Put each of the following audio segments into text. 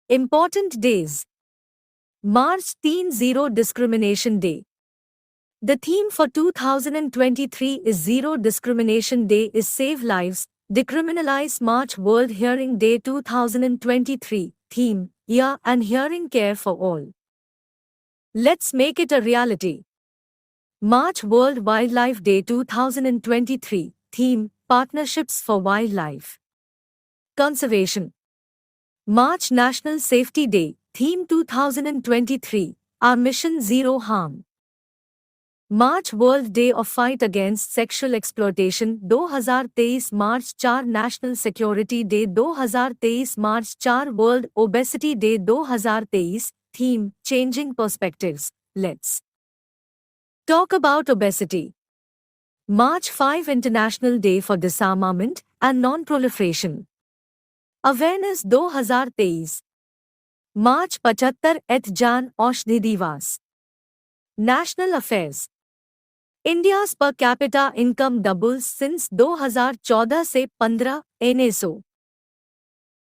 Important days. March 3 Zero Discrimination Day. The theme for 2023 is Zero Discrimination Day is Save Lives, Decriminalize March World Hearing Day 2023. Theme, Ear and Hearing Care for All. Let's make it a reality. March World Wildlife Day 2023. Theme, Partnerships for Wildlife. Conservation. March National Safety Day, Theme 2023, Our Mission Zero Harm. March World Day of Fight Against Sexual Exploitation 2023 March 4 National Security Day 2023 March 4 World Obesity Day 2023 Theme, Changing Perspectives. Let's talk about obesity. March 5 International Day for Disarmament and Non-Proliferation. Awareness 2023. March 75 Et Jan Aushadhi Divas. National Affairs. India's per capita income doubles since 2014 se 15 NSO.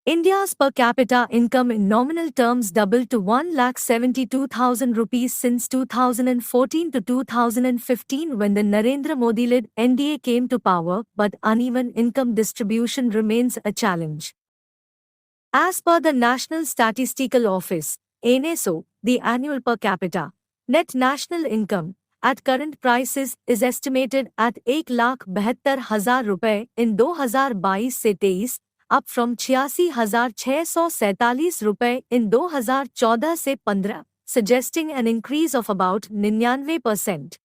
India's per capita income in nominal terms doubled to 1,72,000 rupees since 2014 to 2015 when the Narendra Modi-led NDA came to power, but uneven income distribution remains a challenge. As per the National Statistical Office, NSO, the annual per capita net national income at current prices is estimated at 1,72,000 rupees in 2022-23, up from 86,647 rupees in 2014-15, suggesting an increase of about 99%.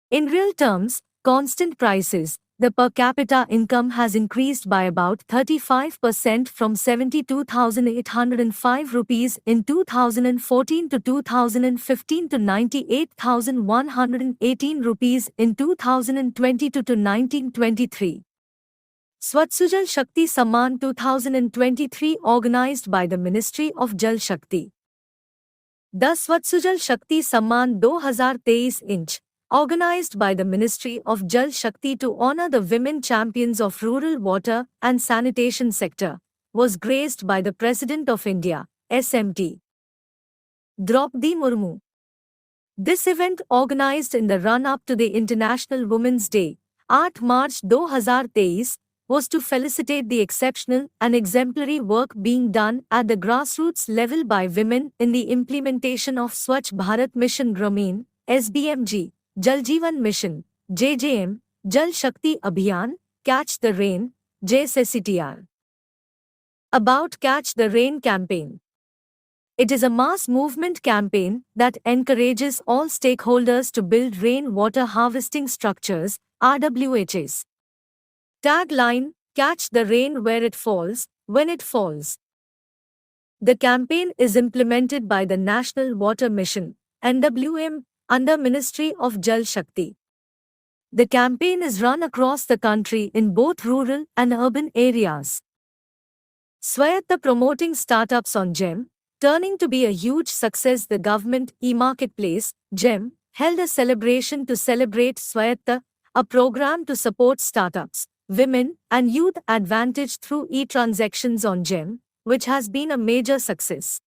In real terms, constant prices, the per capita income has increased by about 35% from 72,805 rupees in 2014 to 2015 to 98,118 rupees in 2022 to 1923. Swachh Shakti Samman 2023 organized by the Ministry of Jal Shakti. The Swachh Shakti Samman 2023 Inch, organized by the Ministry of Jal Shakti to honor the women champions of rural water and sanitation sector, was graced by the President of India, SMT. Draupadi Murmu. This event, organized in the run-up to the International Women's Day, 8 March 2023, was to felicitate the exceptional and exemplary work being done at the grassroots level by women in the implementation of Swachh Bharat Mission Gramin, SBMG, Jal Jeevan Mission, JJM, Jal Shakti Abhiyan, Catch the Rain, JSSTR. About Catch the Rain campaign. It is a mass movement campaign that encourages all stakeholders to build rainwater harvesting structures, RWHs. Tagline, Catch the Rain Where It Falls, When It Falls. The campaign is implemented by the National Water Mission, NWM, under Ministry of Jal Shakti. The campaign is run across the country in both rural and urban areas. Swayata promoting startups on GEM, turning to be a huge success. The government e-marketplace, GEM, held a celebration to celebrate Swayata, a program to support startups, women and youth advantage through e-transactions on GEM, which has been a major success.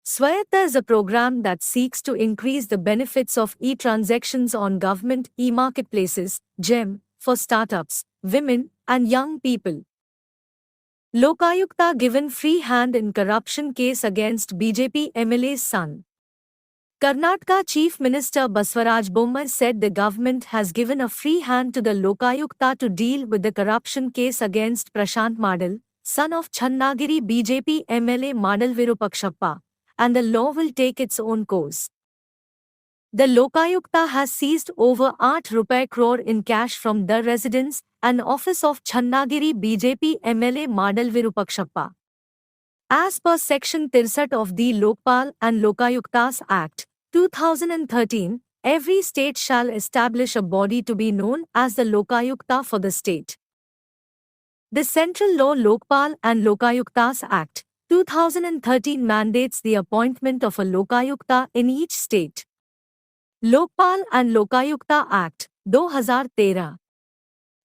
Swayata is a program that seeks to increase the benefits of e-transactions on government e-marketplaces, GEM, for startups, women, and young people. Lokayukta given free hand in corruption case against BJP MLA's son. Karnataka Chief Minister Baswaraj Bommai said the government has given a free hand to the Lokayukta to deal with the corruption case against Prashant Madal, son of Channagiri BJP MLA Madal Virupakshappa, and the law will take its own course. The Lokayukta has seized over 8 crore in cash from the residence and office of Channagiri BJP MLA Madal Virupakshappa. As per Section 63 of the Lokpal and Lokayuktas Act, 2013, every state shall establish a body to be known as the Lokayukta for the state. The Central Law Lokpal and Lokayuktas Act, 2013 mandates the appointment of a Lokayukta in each state. Lokpal and Lokayukta Act, 2013.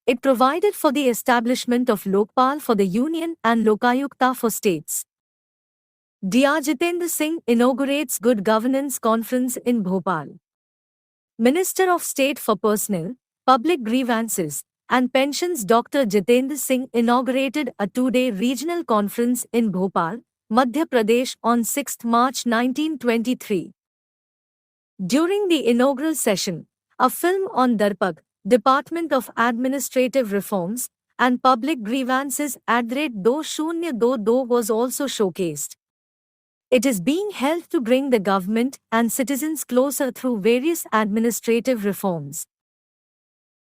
It provided for the establishment of Lokpal for the Union and Lokayukta for states. Dr. Jitendra Singh inaugurates Good Governance Conference in Bhopal. Minister of State for Personnel, Public Grievances, and Pensions Dr. Jitendra Singh inaugurated a two-day regional conference in Bhopal, Madhya Pradesh on 6 March 1923. During the inaugural session, a film on Darpag, Department of Administrative Reforms, and Public Grievances @2022 was also showcased. It is being held to bring the government and citizens closer through various administrative reforms.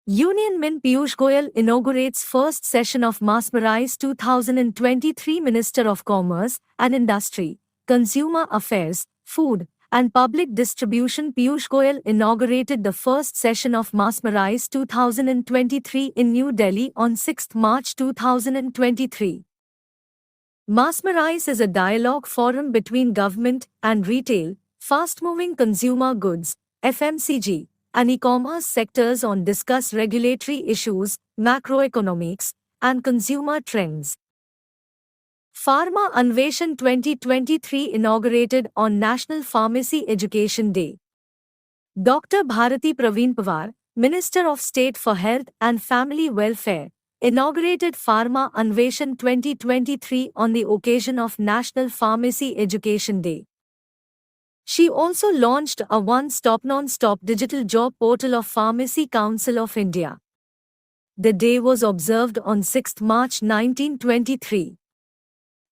Union Min Piyush Goyal inaugurates first session of March 2023. Minister of Commerce and Industry, Consumer Affairs, Food, and Public Distribution Piyush Goyal inaugurated the first session of March 2023 in New Delhi on 6 March 2023. March is a dialogue forum between government and retail, fast-moving consumer goods, FMCG, and e-commerce sectors on discuss regulatory issues, macroeconomics, and consumer trends. Pharma Anveshan 2023 inaugurated on National Pharmacy Education Day. Dr. Bharati Praveen Pawar, Minister of State for Health and Family Welfare, inaugurated Pharma Anveshan 2023 on the occasion of National Pharmacy Education Day. She also launched a one-stop non-stop digital job portal of Pharmacy Council of India. The day was observed on 6 March 1923.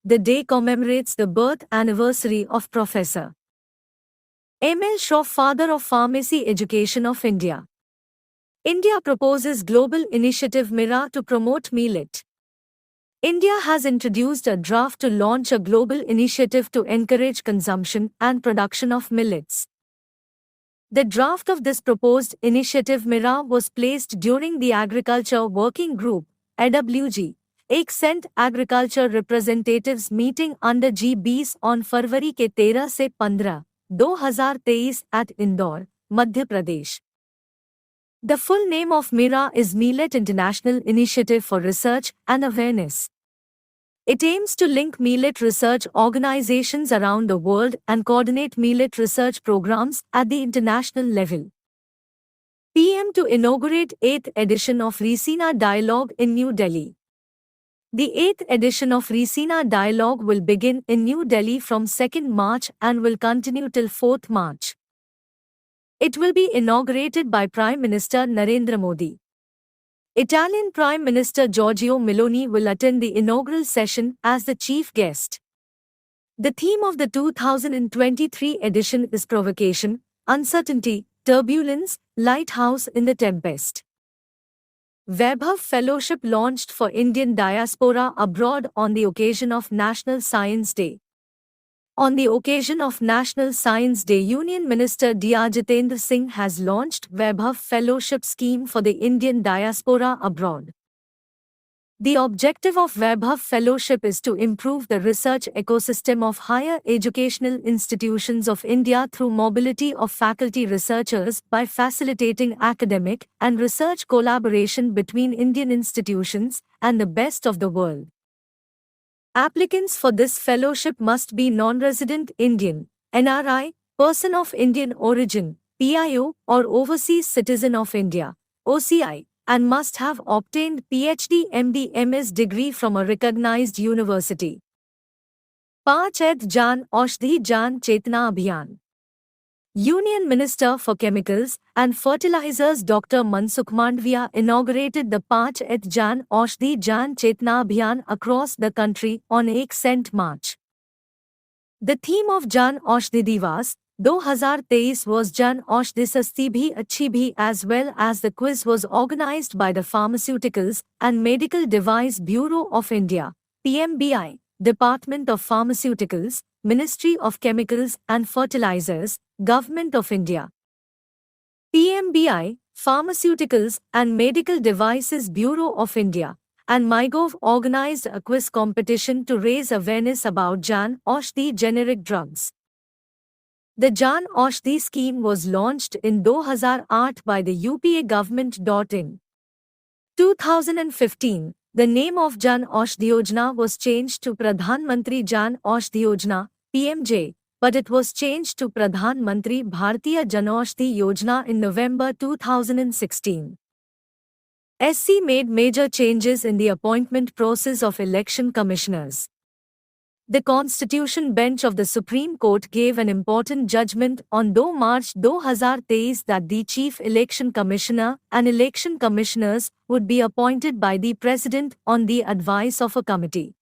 The day commemorates the birth anniversary of Professor M.L. Shaw, father of Pharmacy Education of India. India proposes global initiative MIRA to promote millet. India has introduced a draft to launch a global initiative to encourage consumption and production of millets. The draft of this proposed initiative MIRA was placed during the Agriculture Working Group (AWG) Sent Agriculture Representatives meeting under G20 on February 13 से 15, 2023 at Indore, Madhya Pradesh. The full name of MIRA is Millet International Initiative for Research and Awareness. It aims to link millet research organizations around the world and coordinate millet research programs at the international level. PM to inaugurate 8th edition of Resina Dialogue in New Delhi. The 8th edition of Resina Dialogue will begin in New Delhi from 2nd March and will continue till 4th March. It will be inaugurated by Prime Minister Narendra Modi. Italian Prime Minister Giorgio Meloni will attend the inaugural session as the chief guest. The theme of the 2023 edition is Provocation, Uncertainty, Turbulence, Lighthouse in the Tempest. Vaibhav Fellowship launched for Indian diaspora abroad on the occasion of National Science Day. On the occasion of National Science Day, Union Minister Dr. Jitendra Singh has launched Vaibhav Fellowship Scheme for the Indian diaspora abroad. The objective of Vaibhav Fellowship is to improve the research ecosystem of higher educational institutions of India through mobility of faculty researchers by facilitating academic and research collaboration between Indian institutions and the best of the world. Applicants for this fellowship must be non-resident Indian, NRI, person of Indian origin, PIO, or overseas citizen of India, OCI, and must have obtained PhD, MD, MS degree from a recognized university. March Jan Aushadhi Jan Chetna Abhiyan. Union Minister for Chemicals and Fertilizers Dr. Mansukh Mandviya inaugurated the March Jan Aushadhi Jan Chetna Abhiyan across the country on 1 March. The theme of Jan Aushadhi Divas 2023 was Jan Aushadhi Sasti Bhi Achhi Bhi, as well as the quiz was organized by the Pharmaceuticals and Medical Device Bureau of India, PMBI, Department of Pharmaceuticals, Ministry of Chemicals and Fertilizers, Government of India. PMBI, Pharmaceuticals and Medical Devices Bureau of India, and MyGov organized a quiz competition to raise awareness about Jan Aushadhi generic drugs. The Jan Aushadhi scheme was launched in 2008 by the UPA government. In 2015, the name of Jan Aushadhi Yojana was changed to Pradhan Mantri Jan Aushadhi Yojana, PMJ, but it was changed to Pradhan Mantri Bharatiya Janaushadhi Yojana in November 2016. SC made major changes in the appointment process of election commissioners. The Constitution Bench of the Supreme Court gave an important judgment on 2 March 2023 that the Chief Election Commissioner and election commissioners would be appointed by the President on the advice of a committee.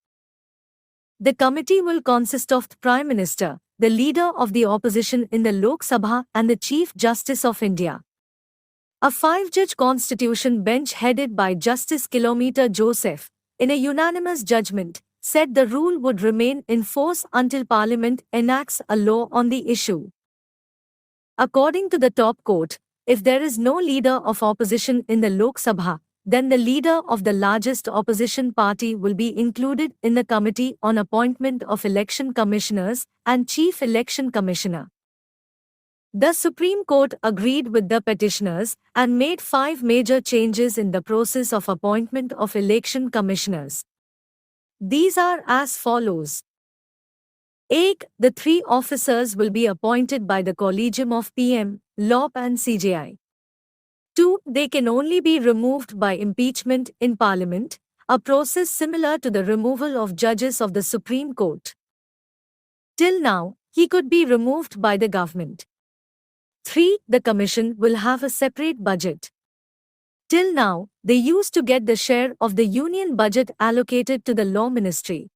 The committee will consist of the Prime Minister, the Leader of the Opposition in the Lok Sabha and the Chief Justice of India. A 5-judge Constitution bench headed by Justice Kilometer Joseph, in a unanimous judgment, said the rule would remain in force until Parliament enacts a law on the issue. According to the top court, if there is no leader of opposition in the Lok Sabha, then the leader of the largest opposition party will be included in the Committee on Appointment of Election Commissioners and Chief Election Commissioner. The Supreme Court agreed with the petitioners and made 5 major changes in the process of appointment of election commissioners. These are as follows. 1. The 3 officers will be appointed by the Collegium of PM, LOP and CJI. 2. They can only be removed by impeachment in Parliament, a process similar to the removal of judges of the Supreme Court. Till now, he could be removed by the government. 3. The Commission will have a separate budget. Till now, they used to get the share of the union budget allocated to the Law Ministry.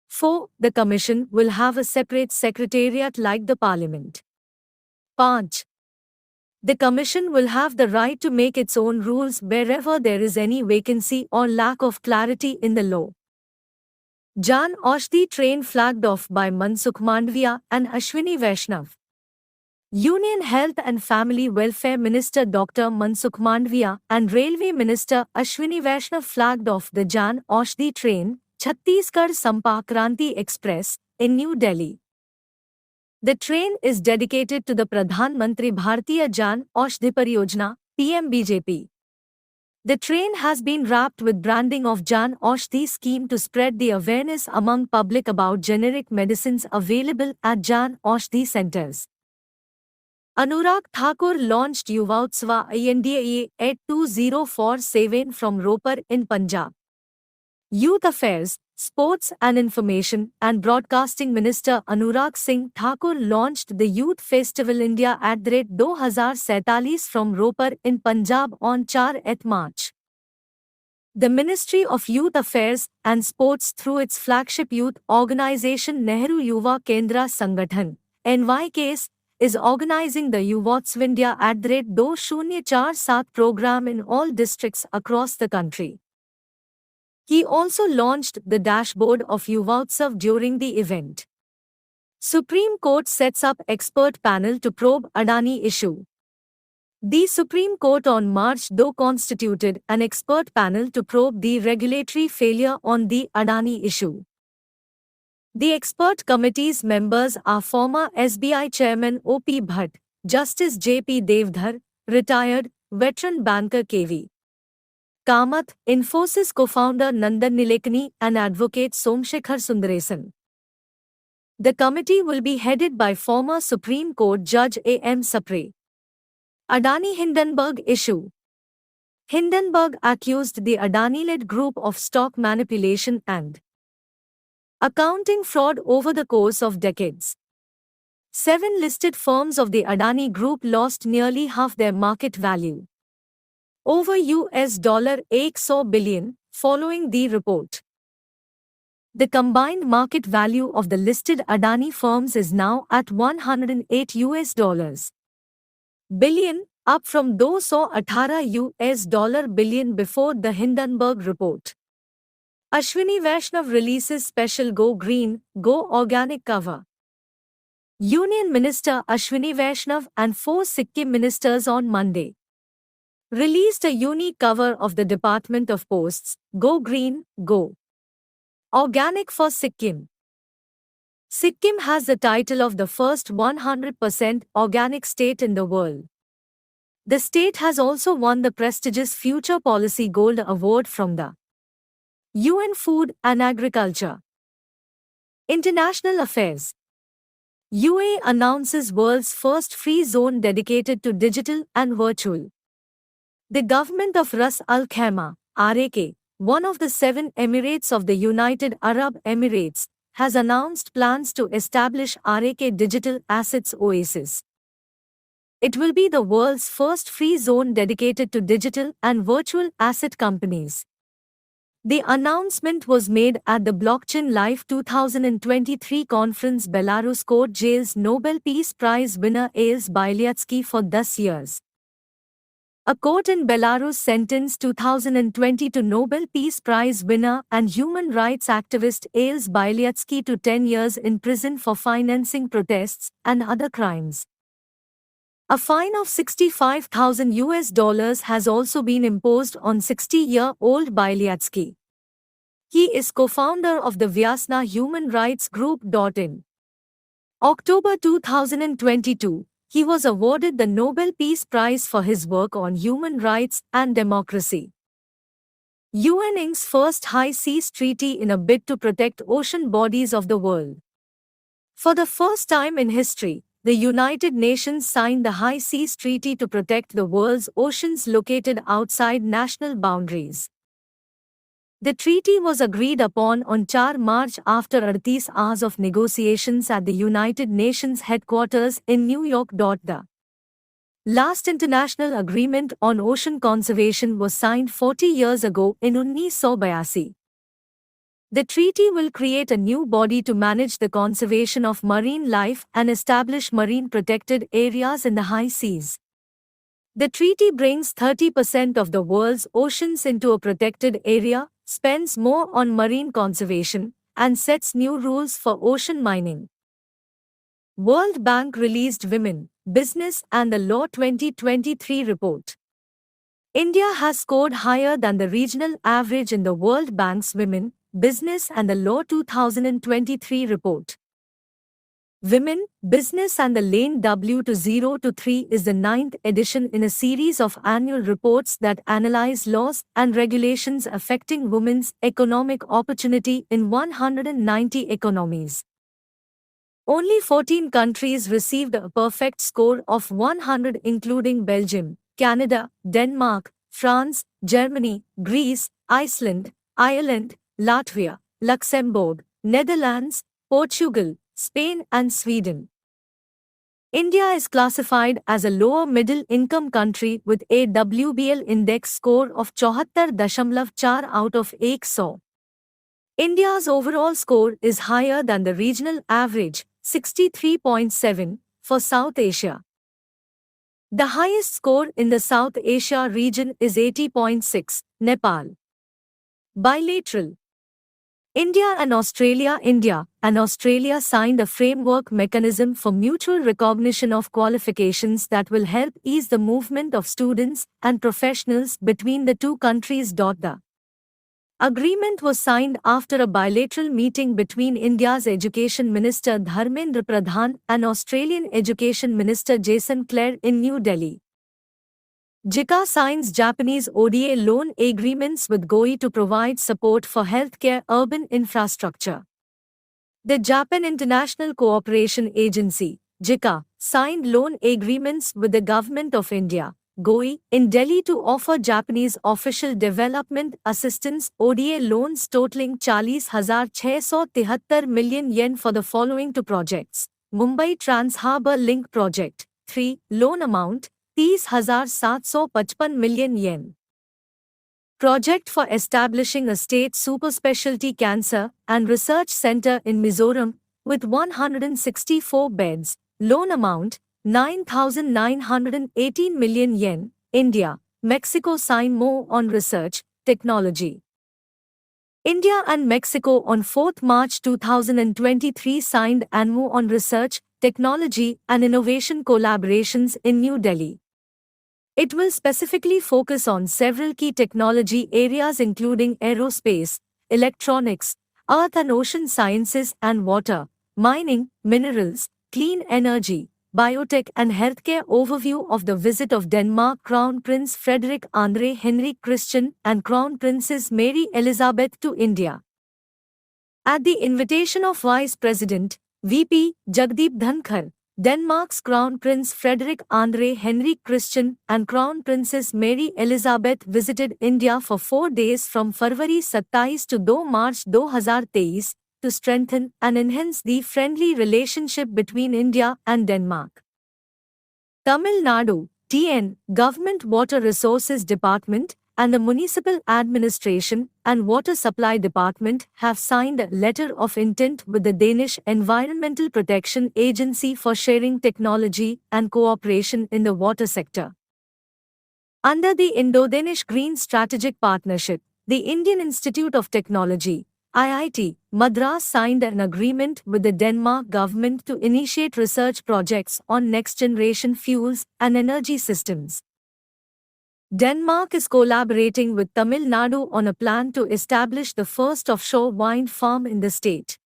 4. The Commission will have a separate secretariat like the Parliament. 5. The Commission will have the right to make its own rules wherever there is any vacancy or lack of clarity in the law. Jan Aushadhi train flagged off by Mansukh Mandviya and Ashwini Vaishnav. Union Health and Family Welfare Minister Dr. Mansukh Mandviya and Railway Minister Ashwini Vaishnav flagged off the Jan Aushadhi train, Chhattisgarh Sampark Kranti Express, in New Delhi. The train is dedicated to the Pradhan Mantri Bharatiya Jan Aushadhi Pariyojana, PMBJP. The train has been wrapped with branding of Jan Aushadhi scheme to spread the awareness among public about generic medicines available at Jan Aushadhi centers. Anurag Thakur launched Yuvaotsava INDA at 2047 from Ropar in Punjab. Youth Affairs, Sports and Information and Broadcasting Minister Anurag Singh Thakur launched the Youth Festival India at 2047 from Ropar in Punjab on 4 March. The Ministry of Youth Affairs and Sports through its flagship youth organisation Nehru Yuva Kendra Sangathan, NYKS, is organizing the Yuvotsava India at 2047 program in all districts across the country. He also launched the dashboard of Yuvotsava during the event. Supreme Court sets up expert panel to probe Adani issue. The Supreme Court on March 2 constituted an expert panel to probe the regulatory failure on the Adani issue. The expert committee's members are former SBI Chairman O.P. Bhatt, Justice J.P. Devdhar, retired, veteran banker K.V. Kamath, Infosys co-founder Nandan Nilekani and advocate Somshekhar Sundaresan. The committee will be headed by former Supreme Court Judge A.M. Sapre. Adani Hindenburg issue. Hindenburg accused the Adani-led group of stock manipulation and accounting fraud over the course of decades. 7 listed firms of the Adani Group lost nearly half their market value, over $100 billion, following the report. The combined market value of the listed Adani firms is now at $108 billion, up from $218 billion before the Hindenburg report. Ashwini Vaishnav releases special Go Green, Go Organic cover. Union Minister Ashwini Vaishnav and 4 Sikkim ministers on Monday released a unique cover of the Department of Posts, Go Green, Go Organic for Sikkim. Sikkim has the title of the first 100% organic state in the world. The state has also won the prestigious Future Policy Gold Award from the UN Food and Agriculture International affairs. UAE announces world's first free zone dedicated to digital and virtual. The government of Ras Al Khaimah, RAK, one of the 7 Emirates of the United Arab Emirates, has announced plans to establish RAK Digital Assets Oasis. It will be the world's first free zone dedicated to digital and virtual asset companies. The announcement was made at the Blockchain Life 2023 conference. Belarus court jails Nobel Peace Prize winner Ales Bialyatsky for 10 years. A court in Belarus sentenced 2022 Nobel Peace Prize winner and human rights activist Ales Bialyatsky to 10 years in prison for financing protests and other crimes. A fine of $65,000 has also been imposed on 60-year-old Bialyatsky. He is co-founder of the Vyasna human rights group. In October 2022, he was awarded the Nobel Peace Prize for his work on human rights and democracy. UN inks first high seas treaty in a bid to protect ocean bodies of the world. For the first time in history, the United Nations signed the High Seas Treaty to protect the world's oceans located outside national boundaries. The treaty was agreed upon on 4 March after 38 hours of negotiations at the United Nations headquarters in New York. The last international agreement on ocean conservation was signed 40 years ago in 1982. The treaty will create a new body to manage the conservation of marine life and establish marine protected areas in the high seas. The treaty brings 30% of the world's oceans into a protected area, spends more on marine conservation, and sets new rules for ocean mining. World Bank released Women, Business and the Law 2023 report. India has scored higher than the regional average in the World Bank's Women, Business and the Law 2023 report. Women, Business and the Lane W2023 is the 9th edition in a series of annual reports that analyze laws and regulations affecting women's economic opportunity in 190 economies. Only 14 countries received a perfect score of 100, including Belgium, Canada, Denmark, France, Germany, Greece, Iceland, Ireland, Latvia, Luxembourg, Netherlands, Portugal, Spain and Sweden. India is classified as a lower middle income country with a WBL index score of 74.4 out of 100. India's overall score is higher than the regional average, 63.7, for South Asia. The highest score in the South Asia region is 80.6, Nepal. Bilateral. India and Australia signed a framework mechanism for mutual recognition of qualifications that will help ease the movement of students and professionals between the two countries. The agreement was signed after a bilateral meeting between India's Education Minister Dharmendra Pradhan and Australian Education Minister Jason Clare in New Delhi. JICA signs Japanese ODA loan agreements with GOI to provide support for healthcare urban infrastructure. The Japan International Cooperation Agency, JICA, signed loan agreements with the Government of India, GOI, in Delhi to offer Japanese Official Development Assistance ODA loans totaling 40,673 million yen for the following two projects. Mumbai Trans-Harbour Link Project, 3, loan amount, 30,755 million yen. Project for establishing a state superspecialty cancer and research center in Mizoram with 164 beds, loan amount 9,918 million yen. India, Mexico sign more on research, technology. India and Mexico on 4 March 2023 signed MOU on research, technology and innovation collaborations in New Delhi. It will specifically focus on several key technology areas including aerospace, electronics, earth and ocean sciences and water, mining, minerals, clean energy, biotech and healthcare. Overview of the visit of Denmark Crown Prince Frederik Andre Henrik Christian and Crown Princess Mary Elizabeth to India. At the invitation of Vice President, VP, Jagdeep Dhankar, Denmark's Crown Prince Frederick Andre Henrik Christian and Crown Princess Mary Elizabeth visited India for 4 days from February 27 to 2 March 2023 to strengthen and enhance the friendly relationship between India and Denmark. Tamil Nadu, TN, Government Water Resources Department, and the Municipal Administration and Water Supply Department have signed a letter of intent with the Danish Environmental Protection Agency for sharing technology and cooperation in the water sector. Under the Indo-Danish Green Strategic Partnership, the Indian Institute of Technology, IIT, Madras signed an agreement with the Denmark government to initiate research projects on next-generation fuels and energy systems. Denmark is collaborating with Tamil Nadu on a plan to establish the first offshore wind farm in the state.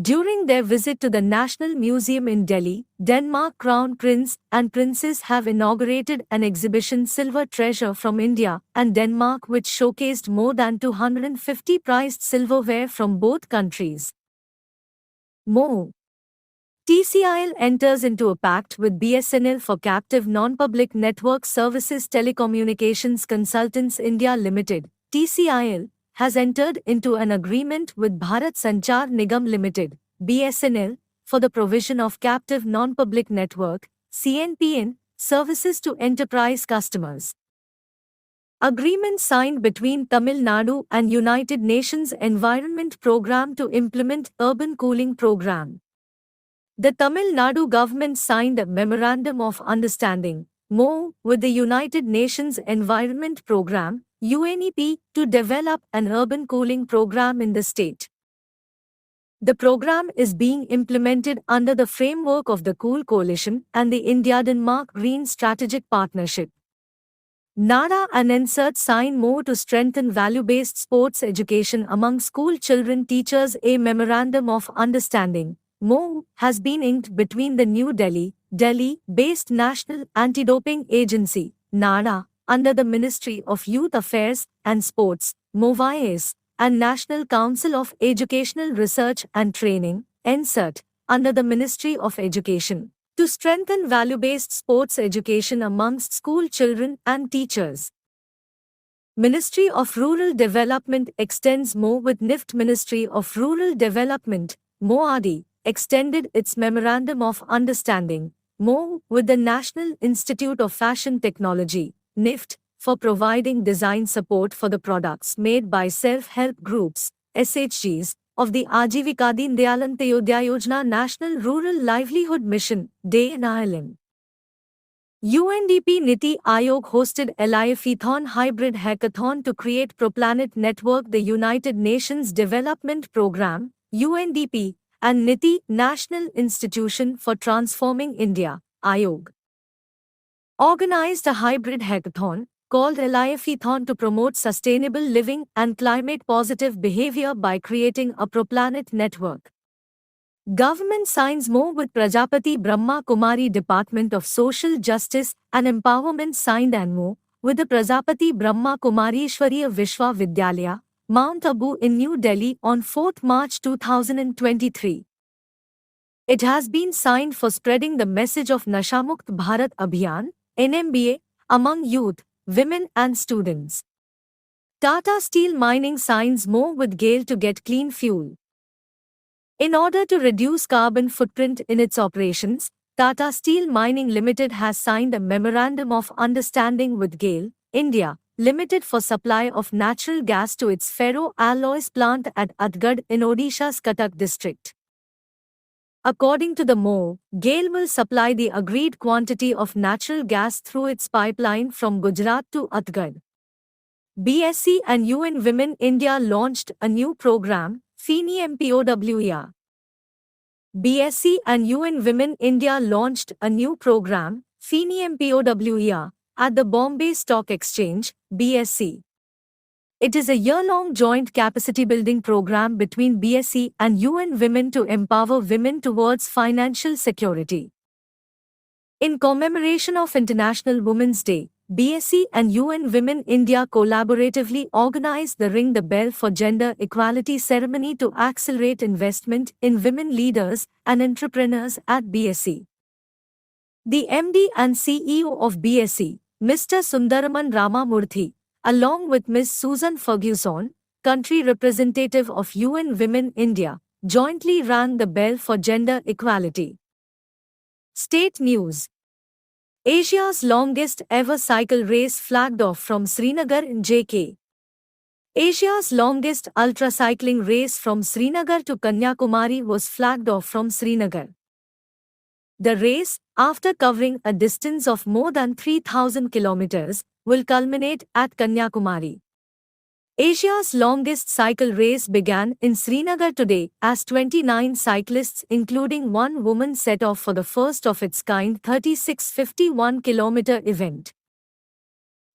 During their visit to the National Museum in Delhi, Denmark Crown Prince and Princess have inaugurated an exhibition Silver Treasure from India and Denmark which showcased more than 250 prized silverware from both countries. More. TCIL enters into a pact with BSNL for captive non-public network services Telecommunications Consultants India Limited, TCIL, has entered into an agreement with Bharat Sanchar Nigam Limited, BSNL, for the provision of captive non-public network, CNPN, services to enterprise customers. Agreement signed between Tamil Nadu and United Nations Environment Programme to implement Urban Cooling Programme. The Tamil Nadu government signed a Memorandum of Understanding, MoU, with the United Nations Environment Programme, UNEP, to develop an urban cooling program in the state. The program is being implemented under the framework of the Cool Coalition and the India-Denmark Green Strategic Partnership. NADA and NCERT sign MoU to strengthen value-based sports education among school children teachers. A Memorandum of Understanding, MoU, has been inked between the New Delhi-based National Anti-Doping Agency, NADA, under the Ministry of Youth Affairs and Sports, MOVIS, and National Council of Educational Research and Training, NCERT, under the Ministry of Education, to strengthen value-based sports education amongst school children and teachers. Ministry of Rural Development extends MoU with NIFT. Ministry of Rural Development, MoADI, extended its Memorandum of Understanding, MoU, with the National Institute of Fashion Technology, NIFT, for providing design support for the products made by self-help groups, SHGs, of the Ajivika Deen Dayal Antyodaya Yojana National Rural Livelihood Mission, DNILM. UNDP Niti Aayog hosted LIFE-thon hybrid hackathon to create ProPlanet Network. The United Nations Development Programme, UNDP, and NITI, National Institution for Transforming India, Aayog, organized a hybrid hackathon called LIFE-thon to promote sustainable living and climate-positive behavior by creating a ProPlanet network. Government signs MoU with Prajapati Brahma Kumari Department of Social Justice and Empowerment signed an MoU with the Prajapati Brahma Kumari Ishwariya Vishwa Vidyalaya, Mount Abu in New Delhi on 4 March 2023. It has been signed for spreading the message of Nashamukt Bharat Abhiyan, NMBA, among youth, women and students. Tata Steel Mining signs MoU with GAIL to get clean fuel. In order to reduce carbon footprint in its operations, Tata Steel Mining Limited has signed a Memorandum of Understanding with GAIL, India, Limited for supply of natural gas to its ferro alloys plant at Adgad in Odisha's Cuttack district. According to the MoU, GAIL will supply the agreed quantity of natural gas through its pipeline from Gujarat to Adgad. BSc and UN Women India launched a new program, FENI MPOWER. BSc and UN Women India launched a new program, FENI MPOWER, at the Bombay Stock Exchange, BSc. It is a year-long joint capacity-building program between BSc and UN Women to empower women towards financial security. In commemoration of International Women's Day, BSE and UN Women India collaboratively organized the Ring the Bell for Gender Equality ceremony to accelerate investment in women leaders and entrepreneurs at BSE. The MD and CEO of BSE, Mr. Sundaraman Ramamurthy, along with Ms. Susan Ferguson, country representative of UN Women India, jointly rang the bell for gender equality. State News. Asia's longest ever cycle race flagged off from Srinagar in JK. Asia's longest ultra-cycling race from Srinagar to Kanyakumari was flagged off from Srinagar. The race, after covering a distance of more than 3,000 kilometers, will culminate at Kanyakumari. Asia's longest cycle race began in Srinagar today as 29 cyclists including one woman set off for the first of its kind 3651-kilometer event.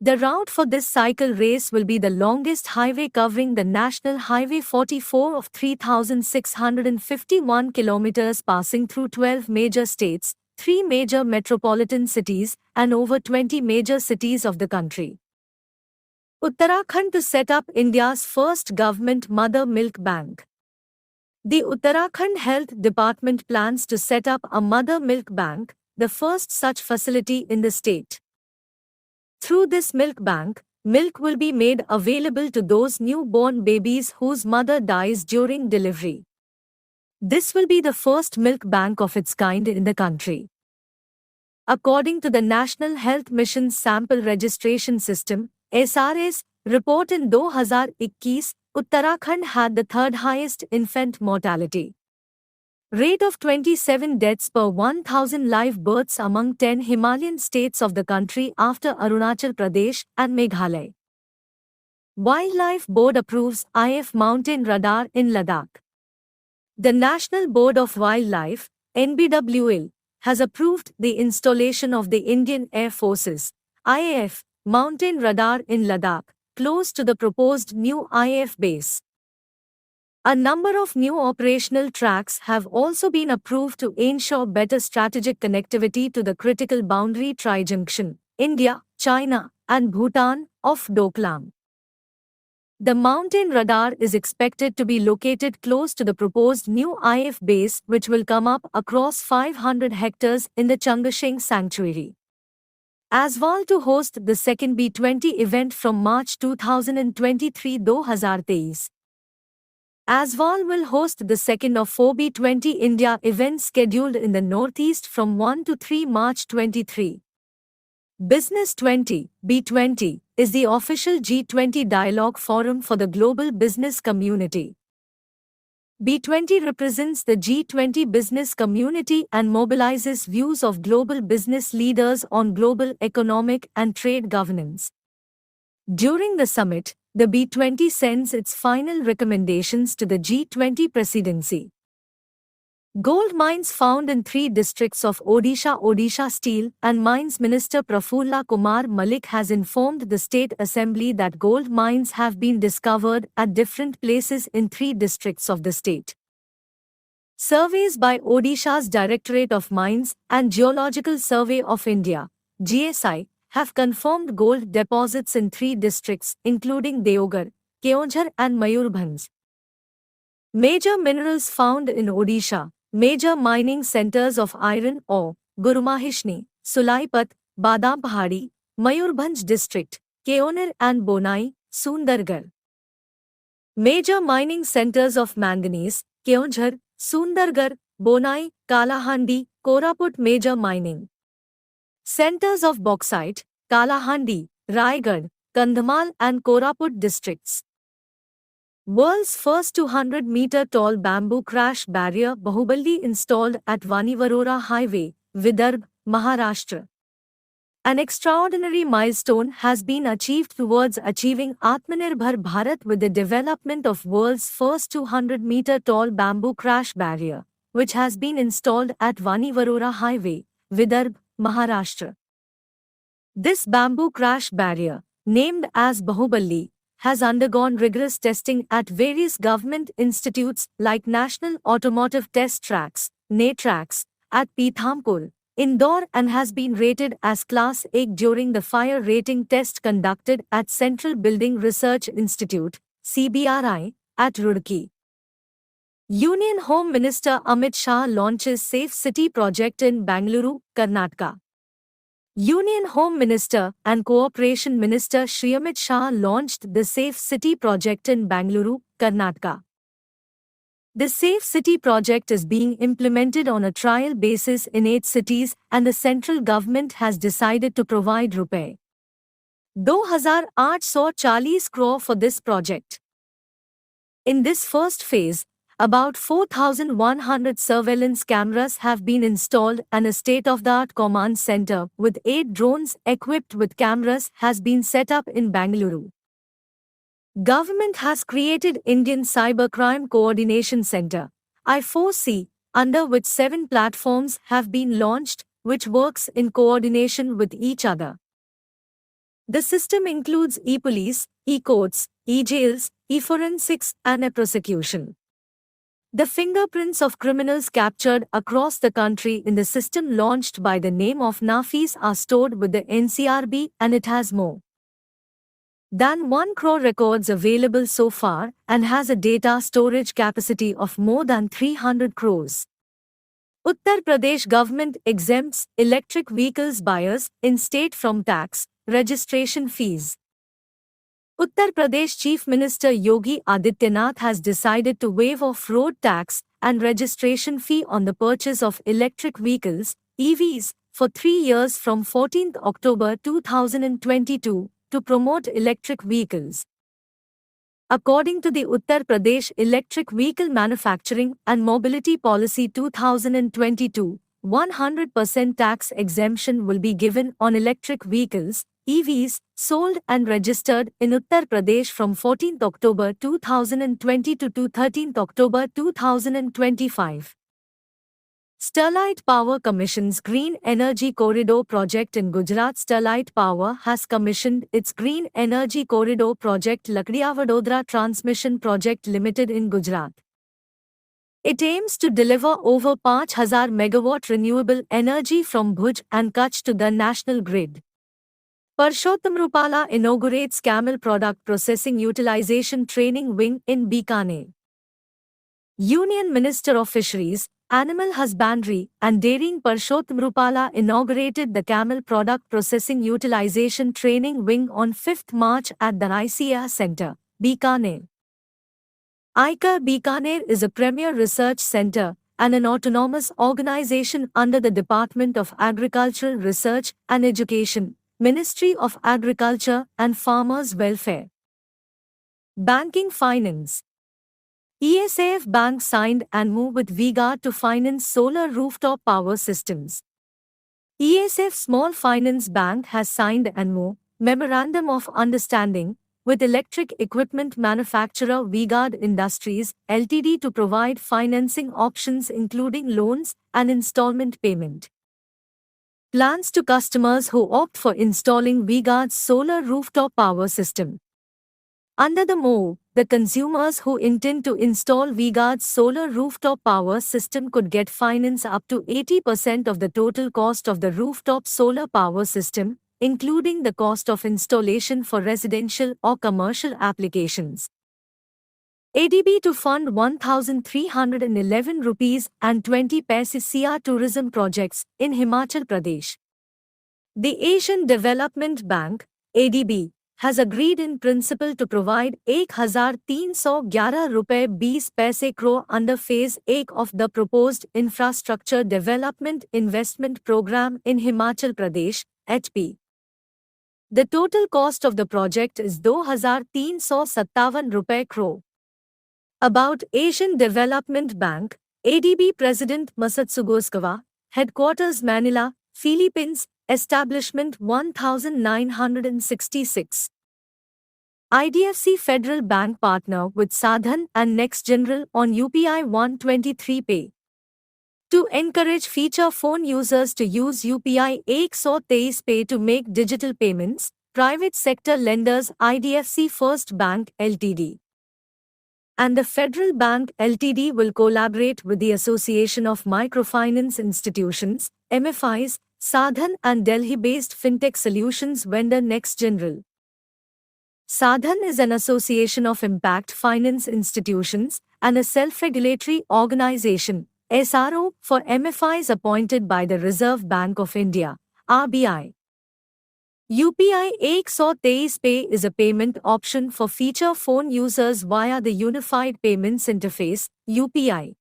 The route for this cycle race will be the longest highway covering the National Highway 44 of 3,651 kilometers passing through 12 major states, 3 major metropolitan cities, and over 20 major cities of the country. Uttarakhand to set up India's first government mother milk bank. The Uttarakhand Health Department plans to set up a mother milk bank, the first such facility in the state. Through this milk bank, milk will be made available to those newborn babies whose mother dies during delivery. This will be the first milk bank of its kind in the country. According to the National Health Mission's Sample Registration System, SRS, report in 2021, Uttarakhand had the third highest infant mortality rate of 27 deaths per 1,000 live births among 10 Himalayan states of the country after Arunachal Pradesh and Meghalaya. Wildlife Board approves IF mountain radar in Ladakh. The National Board of Wildlife, NBWL, has approved the installation of the Indian Air Force's IAF mountain radar in Ladakh, close to the proposed new IAF base. A number of new operational tracks have also been approved to ensure better strategic connectivity to the critical boundary tri-junction, India, China, and Bhutan, of Doklam. The mountain radar is expected to be located close to the proposed new IF base, which will come up across 500 hectares in the Changasheng Sanctuary. Aswal to host the second B20 event from March 2023-2023. Aswal will host the second of 4 B20 India events scheduled in the Northeast from 1 to 3 March 23. Business 20, B20, is the official G20 dialogue forum for the global business community. B20 represents the G20 business community and mobilizes views of global business leaders on global economic and trade governance. During the summit, the B20 sends its final recommendations to the G20 presidency. Gold mines found in 3 districts of Odisha Steel and Mines Minister Prafulla Kumar Malik has informed the State Assembly that gold mines have been discovered at different places in 3 districts of the state. Surveys by Odisha's Directorate of Mines and Geological Survey of India, GSI, have confirmed gold deposits in 3 districts including Deoghar, Keonjhar and Mayurbhanj. Major minerals found in Odisha. Major mining centers of iron ore, Gurumahishni, Sulaipat, Badam Pahadi, Mayurbhanj district, Keonar and Bonai, Sundargarh. Major mining centers of manganese, Keonjhar, Sundargarh, Bonai, Kalahandi, Koraput. Major mining centers of bauxite, Kalahandi, Raigad, Kandhamal and Koraput districts. World's first 200-meter tall bamboo crash barrier Bahubali installed at Vani-Varora Highway, Vidarbh, Maharashtra. An extraordinary milestone has been achieved towards achieving Atmanirbhar Bharat with the development of world's first 200-meter tall bamboo crash barrier, which has been installed at Vani-Varora Highway, Vidarbh, Maharashtra. This bamboo crash barrier, named as Bahubali, has undergone rigorous testing at various government institutes like National Automotive Test Tracks, NATRACS, at Pithampur, Indore and has been rated as Class A during the fire rating test conducted at Central Building Research Institute, CBRI, at Roorkee. Union Home Minister Amit Shah launches Safe City project in Bangalore, Karnataka. Union Home Minister and Cooperation Minister Shri Amit Shah launched the Safe City project in Bangalore, Karnataka. The Safe City project is being implemented on a trial basis in 8 cities and the central government has decided to provide Rs. 2,840 crore for this project. In this first phase, about 4,100 surveillance cameras have been installed and a state-of-the-art command center with 8 drones equipped with cameras has been set up in Bangalore. Government has created Indian Cybercrime Coordination Center, I4C, under which 7 platforms have been launched, which works in coordination with each other. The system includes e-police, e-courts, e-jails, e-forensics and e-prosecution. The fingerprints of criminals captured across the country in the system launched by the name of Nafis are stored with the NCRB and it has more than 1 crore records available so far and has a data storage capacity of more than 300 crores. Uttar Pradesh government exempts electric vehicles buyers in state from tax, registration fees. Uttar Pradesh Chief Minister Yogi Adityanath has decided to waive off road tax and registration fee on the purchase of electric vehicles, EVs, for 3 years from 14 October 2022 to promote electric vehicles. According to the Uttar Pradesh Electric Vehicle Manufacturing and Mobility Policy 2022, 100% tax exemption will be given on electric vehicles, EVs, sold and registered in Uttar Pradesh from 14 October 2022 to 13 October 2025. Sterlite Power commissions Green Energy Corridor project in Gujarat. Sterlite Power has commissioned its Green Energy Corridor project Lakdiya-Vadodara Transmission Project Limited in Gujarat. It aims to deliver over 5,000 megawatt renewable energy from Bhuj and Kutch to the national grid. Parshottam Rupala inaugurates Camel Product Processing Utilization Training Wing in Bikaner. Union Minister of Fisheries, Animal Husbandry and Dairying Parshottam Rupala inaugurated the Camel Product Processing Utilization Training Wing on 5th March at the ICAR Centre, Bikaner. ICAR Bikaner is a premier research centre and an autonomous organisation under the Department of Agricultural Research and Education, Ministry of Agriculture and Farmers' Welfare. Banking Finance. ESAF Bank signed and moved with V-Guard to finance solar rooftop power systems. ESAF Small Finance Bank has signed an MOU, Memorandum of Understanding, with electric equipment manufacturer V-Guard Industries, Ltd to provide financing options including loans and installment payment. Plans to customers who opt for installing V-Guard's solar rooftop power system. Under the MOU, the consumers who intend to install V-Guard's solar rooftop power system could get finance up to 80% of the total cost of the rooftop solar power system, including the cost of installation for residential or commercial applications. ADB to fund 1,311 rupees and 20 paise CR tourism projects in Himachal Pradesh. The Asian Development Bank, ADB, has agreed in principle to provide 1,311 रुपए 20 पैसे crore under Phase 1 of the proposed Infrastructure Development Investment Program in Himachal Pradesh, HP. The total cost of the project is 2,357 रुपए crore. About Asian Development Bank, ADB President Masatsugo, Headquarters Manila, Philippines, Establishment 1966. IDFC Federal Bank partner with Sadhan and Next General on UPI 123 Pay. To encourage feature phone users to use UPI 123 Pay to make digital payments, private sector lenders IDFC First Bank Ltd and the Federal Bank Ltd will collaborate with the Association of Microfinance Institutions, MFIs, Sadhan and Delhi-based fintech solutions vendor Next General. Sadhan is an association of impact finance institutions and a self-regulatory organization, SRO, for MFIs appointed by the Reserve Bank of India, RBI. UPI 123 Pay is a payment option for feature phone users via the Unified Payments Interface, UPI.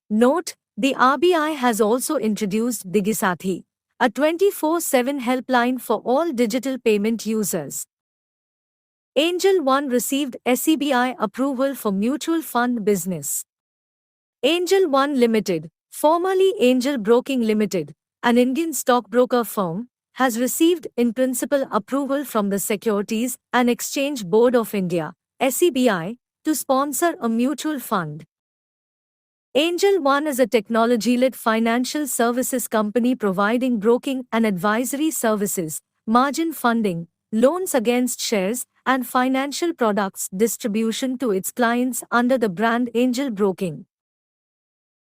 Note, the RBI has also introduced DigiSathi, a 24/7 helpline for all digital payment users. Angel One received SEBI approval for mutual fund business. Angel One Limited, formerly Angel Broking Limited, an Indian stockbroker firm, has received in principle approval from the Securities and Exchange Board of India, SEBI, to sponsor a mutual fund. Angel One is a technology-led financial services company providing broking and advisory services, margin funding, loans against shares, and financial products distribution to its clients under the brand Angel Broking.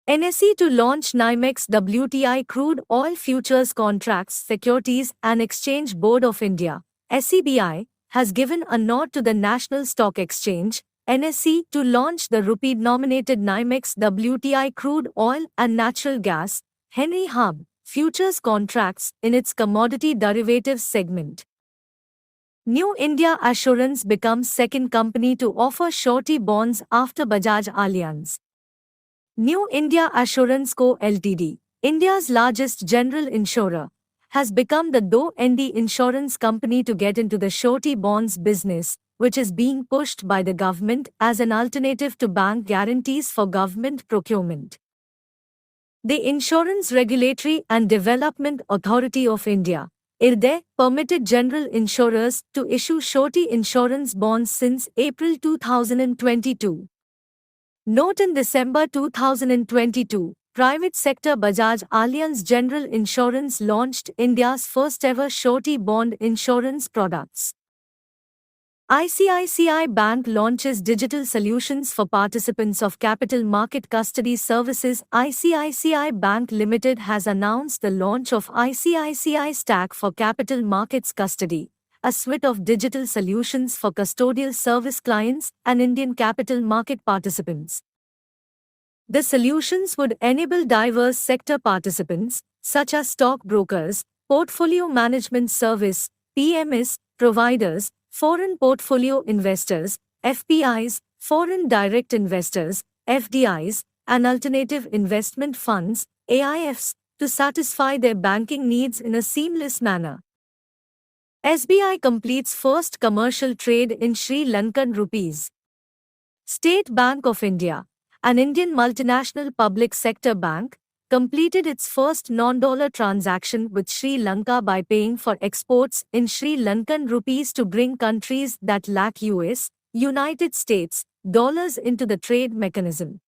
NSE to launch NYMEX WTI crude oil futures contracts. Securities and Exchange Board of India, SEBI, has given a nod to the National Stock Exchange, NSE, to launch the rupee-denominated NYMEX WTI crude oil and natural gas, Henry Hub, futures contracts in its commodity derivatives segment. New India Assurance becomes second company to offer surety bonds after Bajaj Allianz. New India Assurance Co. Ltd., India's largest general insurer, has become the do-ND insurance company to get into the surety bonds business, which is being pushed by the government as an alternative to bank guarantees for government procurement. The Insurance Regulatory and Development Authority of India, IRDAI, permitted general insurers to issue surety insurance bonds since April 2022. Note, in December 2022, private sector Bajaj Allianz General Insurance launched India's first-ever surety bond insurance products. ICICI Bank launches digital solutions for participants of capital market custody services. ICICI Bank Limited has announced the launch of ICICI Stack for Capital Markets Custody, a suite of digital solutions for custodial service clients and Indian capital market participants. The solutions would enable diverse sector participants, such as stockbrokers, portfolio management service, PMS, providers, foreign portfolio investors, FPIs, foreign direct investors, FDIs, and alternative investment funds, AIFs, to satisfy their banking needs in a seamless manner. SBI completes first commercial trade in Sri Lankan rupees. State Bank of India, an Indian multinational public sector bank, completed its first non-dollar transaction with Sri Lanka by paying for exports in Sri Lankan rupees to bring countries that lack US, United States, dollars into the trade mechanism.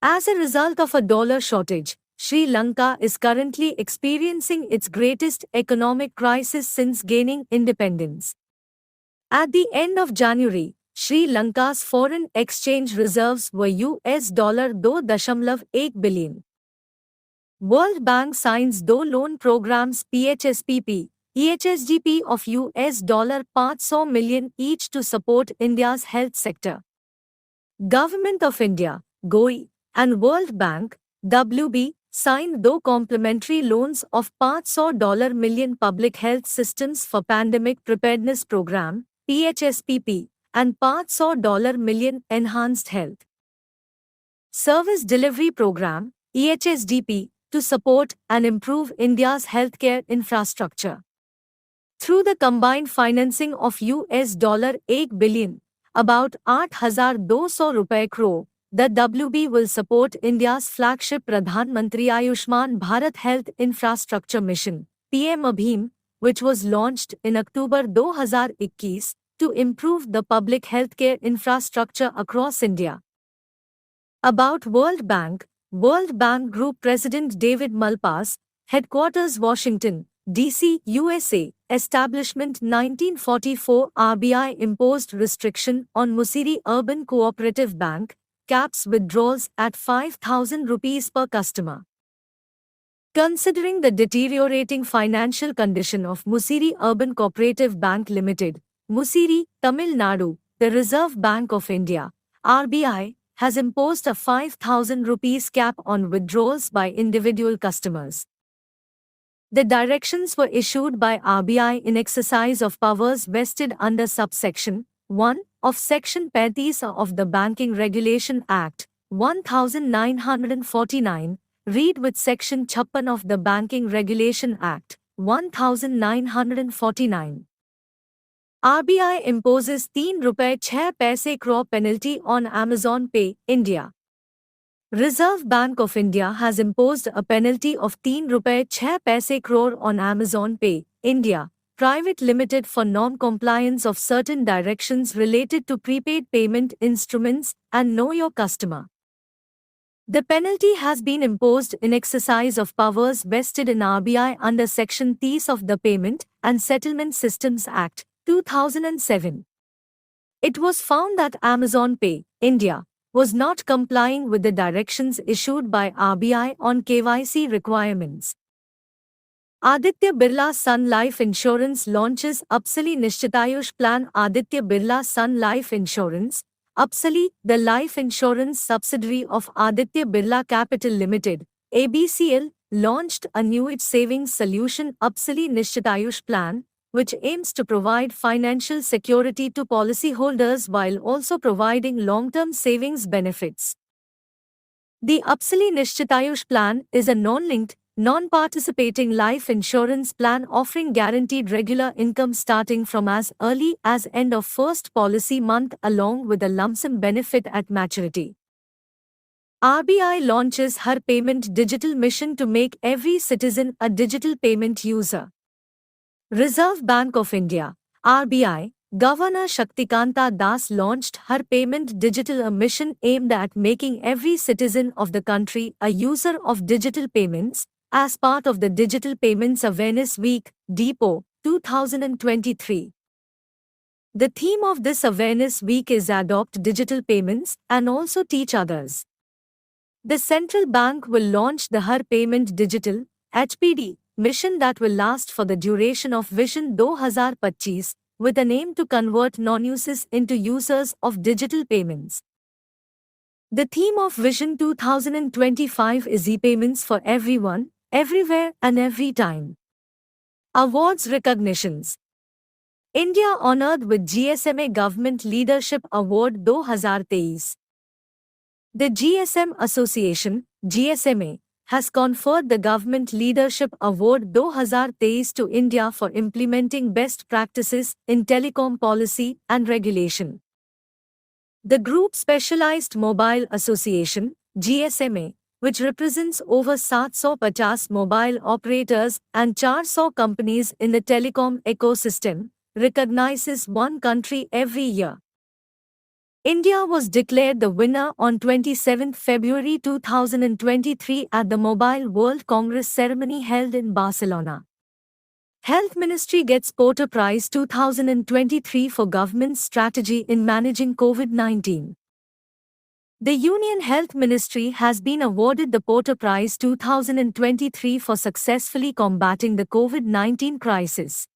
As a result of a dollar shortage, Sri Lanka is currently experiencing its greatest economic crisis since gaining independence. At the end of January, Sri Lanka's foreign exchange reserves were $2.1 billion. World Bank signs दो loan programs PHSPP, EHSGP of $500 million each to support India's health sector. Government of India, GOI, and World Bank, WB, signed दो complementary loans of $500 million Public Health Systems for Pandemic Preparedness Program, PHSPP, and $500 million Enhanced Health Service Delivery Program, EHSDP, to support and improve India's healthcare infrastructure. Through the combined financing of $1 billion, about 8,200 crore, the WB will support India's flagship Pradhan Mantri Ayushman Bharat Health Infrastructure Mission, PM Abhim, which was launched in October 2021 to improve the public healthcare infrastructure across India. About World Bank Group President David Malpass, Headquarters Washington, D.C., USA, Establishment 1944. RBI imposed restriction on Musiri Urban Cooperative Bank, caps withdrawals at 5,000 rupees per customer. Considering the deteriorating financial condition of Musiri Urban Cooperative Bank Limited, Musiri, Tamil Nadu, the Reserve Bank of India, RBI, has imposed a 5,000 rupees cap on withdrawals by individual customers. The directions were issued by RBI in exercise of powers vested under subsection 1 of Section 35 of the Banking Regulation Act, 1949, read with Section 56 of the Banking Regulation Act, 1949. RBI imposes ₹3.06 crore penalty on Amazon Pay, India. Reserve Bank of India has imposed a penalty of ₹3.06 crore on Amazon Pay, India, Private Limited for non-compliance of certain directions related to prepaid payment instruments and Know Your Customer. The penalty has been imposed in exercise of powers vested in RBI under Section 30 of the Payment and Settlement Systems Act, 2007. It was found that Amazon Pay, India, was not complying with the directions issued by RBI on KYC requirements. Aditya Birla Sun Life Insurance launches Apsali Nishtayush Plan. Aditya Birla Sun Life Insurance, Apsali, the life insurance subsidiary of Aditya Birla Capital Limited, ABCL, launched a new age savings solution Apsali Nishtayush Plan, which aims to provide financial security to policyholders while also providing long-term savings benefits. The Apsali Nishtayush Plan is a non-linked, non-participating life insurance plan offering guaranteed regular income starting from as early as end of first policy month along with a lump sum benefit at maturity. RBI launches Har Payment Digital Mission to make every citizen a digital payment user. Reserve Bank of India, RBI, Governor Shaktikanta Das launched Har Payment Digital, a mission aimed at making every citizen of the country a user of digital payments, as part of the Digital Payments Awareness Week, DPO, 2023. The theme of this Awareness Week is Adopt Digital Payments and also teach others. The central bank will launch the Har Payment Digital, HPD, mission that will last for the duration of Vision 2025, with an aim to convert non-users into users of digital payments. The theme of Vision 2025 is e-payments for everyone, everywhere and every time. Awards recognitions. India honored with GSMA Government Leadership Award 2023. The GSM Association, GSMA, has conferred the Government Leadership Award 2023 to India for implementing best practices in telecom policy and regulation. The Group Specialized Mobile Association, GSMA, which represents over 750 mobile operators and 400 companies in the telecom ecosystem, recognizes one country every year. India was declared the winner on 27 February 2023 at the Mobile World Congress ceremony held in Barcelona. Health Ministry gets Porter Prize 2023 for government's strategy in managing COVID-19. The Union Health Ministry has been awarded the Porter Prize 2023 for successfully combating the COVID-19 crisis.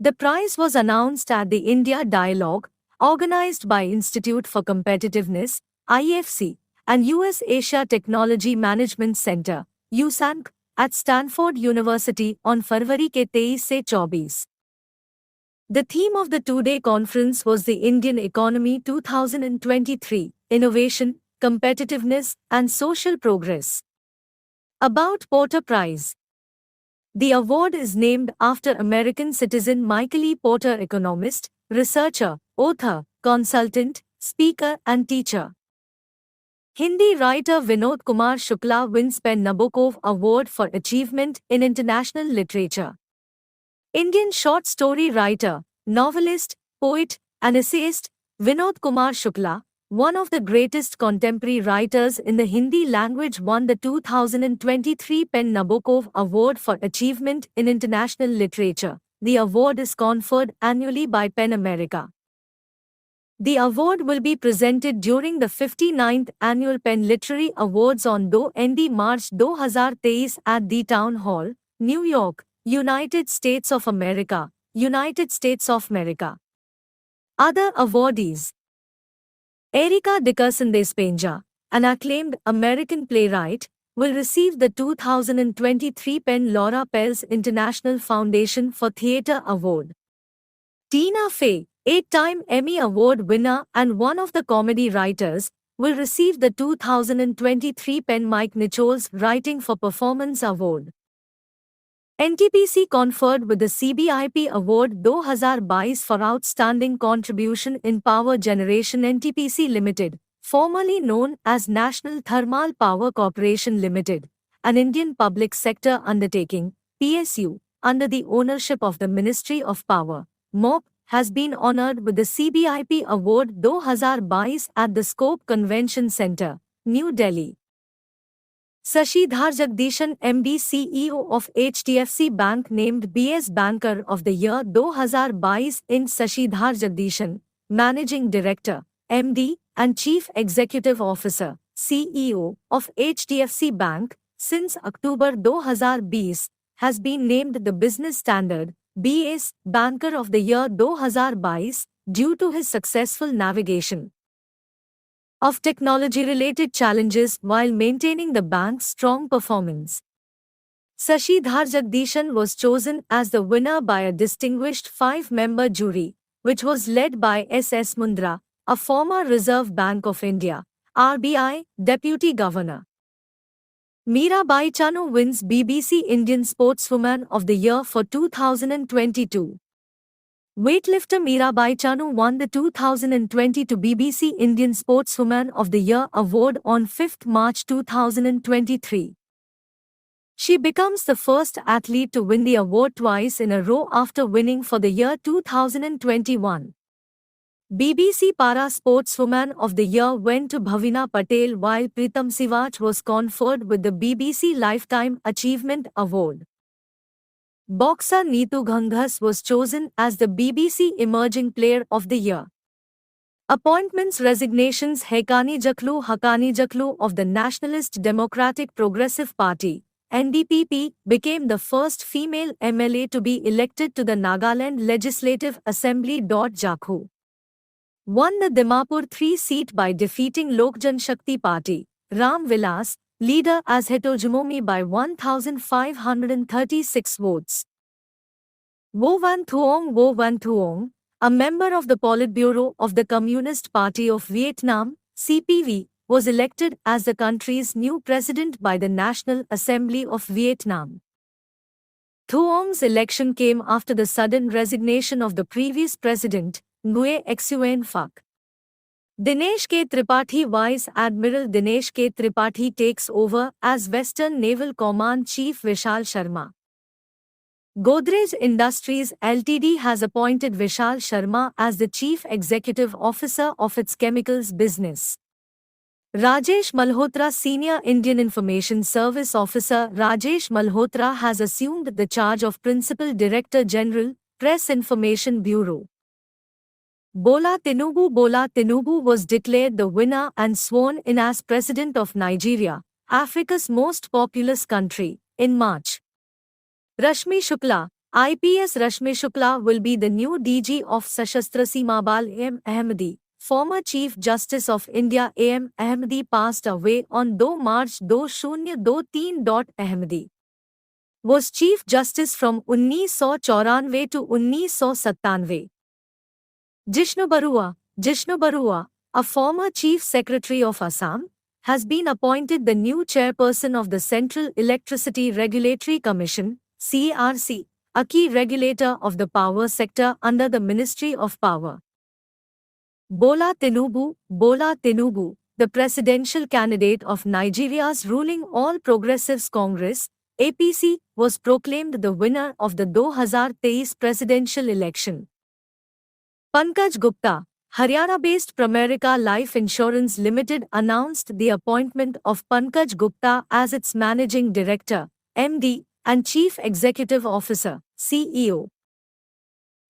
The prize was announced at the India Dialogue, organized by Institute for Competitiveness, IFC, and US Asia Technology Management Center, USANC, at Stanford University on February 23 se 24. The theme of the two-day conference was the Indian Economy 2023, Innovation, Competitiveness, and Social Progress. About Porter Prize. The award is named after American citizen Michael E. Porter, economist, researcher, author, consultant, speaker and teacher. Hindi writer Vinod Kumar Shukla wins Pen Nabokov Award for Achievement in International Literature. Indian short story writer, novelist, poet, and essayist, Vinod Kumar Shukla, one of the greatest contemporary writers in the Hindi language, won the 2023 Pen Nabokov Award for Achievement in International Literature. The award is conferred annually by PEN America. The award will be presented during the 59th Annual Pen Literary Awards on 2 March 2023 at the Town Hall, New York, United States of America, United States of America. Other awardees: Erika Dickerson Despenja, an acclaimed American playwright, will receive the 2023 Pen Laura Pels International Foundation for Theatre Award. Tina Fey, 8-time Emmy Award winner and one of the comedy writers, will receive the 2023 Pen Mike Nichols Writing for Performance Award. NTPC conferred with the CBIP Award 2022 for Outstanding Contribution in Power Generation. NTPC Limited, formerly known as National Thermal Power Corporation Limited, an Indian public sector undertaking, PSU, under the ownership of the Ministry of Power, MOP, has been honored with the CBIP Award 2022 at the Scope Convention Center, New Delhi. Sashidhar Jagdishan, MD CEO of HDFC Bank, named BS Banker of the Year 2022 in Sashidhar Jagdishan, Managing Director, MD, and Chief Executive Officer, CEO, of HDFC Bank, since October 2020, has been named the Business Standard, BS Banker of the Year 2022 due to his successful navigation of technology-related challenges while maintaining the bank's strong performance. Sashidhar Jagdishan was chosen as the winner by a distinguished 5-member jury, which was led by S.S. Mundra, a former Reserve Bank of India, RBI, Deputy Governor. Mirabai Chanu wins BBC Indian Sportswoman of the Year for 2022. Weightlifter Mirabai Chanu won the 2022 BBC Indian Sportswoman of the Year award on 5 March 2023. She becomes the first athlete to win the award twice in a row after winning for the year 2021. BBC Para Sportswoman of the Year went to Bhavina Patel, while Pritam Sivach was conferred with the BBC Lifetime Achievement Award. Boxer Neetu Ghanghas was chosen as the BBC Emerging Player of the Year. Appointments. Resignations. Haqqani Jaklu of the Nationalist Democratic Progressive Party, NDPP, became the first female MLA to be elected to the Nagaland Legislative Assembly. Jakhu won the Dimapur 3 seat by defeating Lok Janshakti Party, Ram Vilas, leader as Hetojumomi by 1,536 votes. Vo Van Thuong, a member of the Politburo of the Communist Party of Vietnam, CPV, was elected as the country's new president by the National Assembly of Vietnam. Thuong's election came after the sudden resignation of the previous president, Nguyen Xuyen Phuc. Dinesh K. Tripathi. Vice Admiral Dinesh K. Tripathi takes over as Western Naval Command Chief. Vishal Sharma. Godrej Industries Ltd has appointed Vishal Sharma as the Chief Executive Officer of its chemicals business. Rajesh Malhotra, Senior Indian Information Service Officer Rajesh Malhotra, has assumed the charge of Principal Director General, Press Information Bureau. Bola Tinubu was declared the winner and sworn in as President of Nigeria, Africa's most populous country, in March. Rashmi Shukla, IPS Rashmi Shukla will be the new DG of Sashastra Seema. Bal A.M. Ahmadi, former Chief Justice of India A.M. Ahmadi, passed away on 2 March 2023. Ahmadi was Chief Justice from 1994 to 1997. Jishnu Barua, a former Chief Secretary of Assam, has been appointed the new chairperson of the Central Electricity Regulatory Commission, CERC, a key regulator of the power sector under the Ministry of Power. Bola Tinubu, the presidential candidate of Nigeria's ruling All Progressives Congress, APC, was proclaimed the winner of the 2023 presidential election. Pankaj Gupta, Haryana-based Pramerica Life Insurance Limited, announced the appointment of Pankaj Gupta as its Managing Director, MD, and Chief Executive Officer, CEO.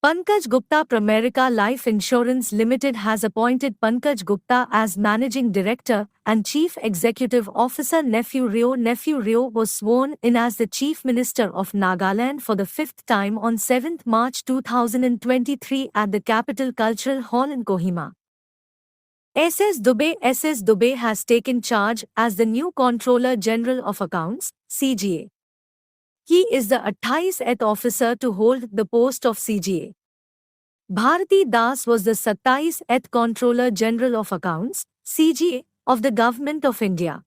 Pankaj Gupta Pramerica Life Insurance Limited has appointed Pankaj Gupta as Managing Director and Chief Executive Officer. Nephew Rio was sworn in as the Chief Minister of Nagaland for the fifth time on 7th March 2023 at the Capital Cultural Hall in Kohima. S.S. Dubey has taken charge as the new Controller General of Accounts, CGA. He is the 28th officer to hold the post of CGA. Bharati Das was the 27th Controller General of Accounts, CGA, of the Government of India.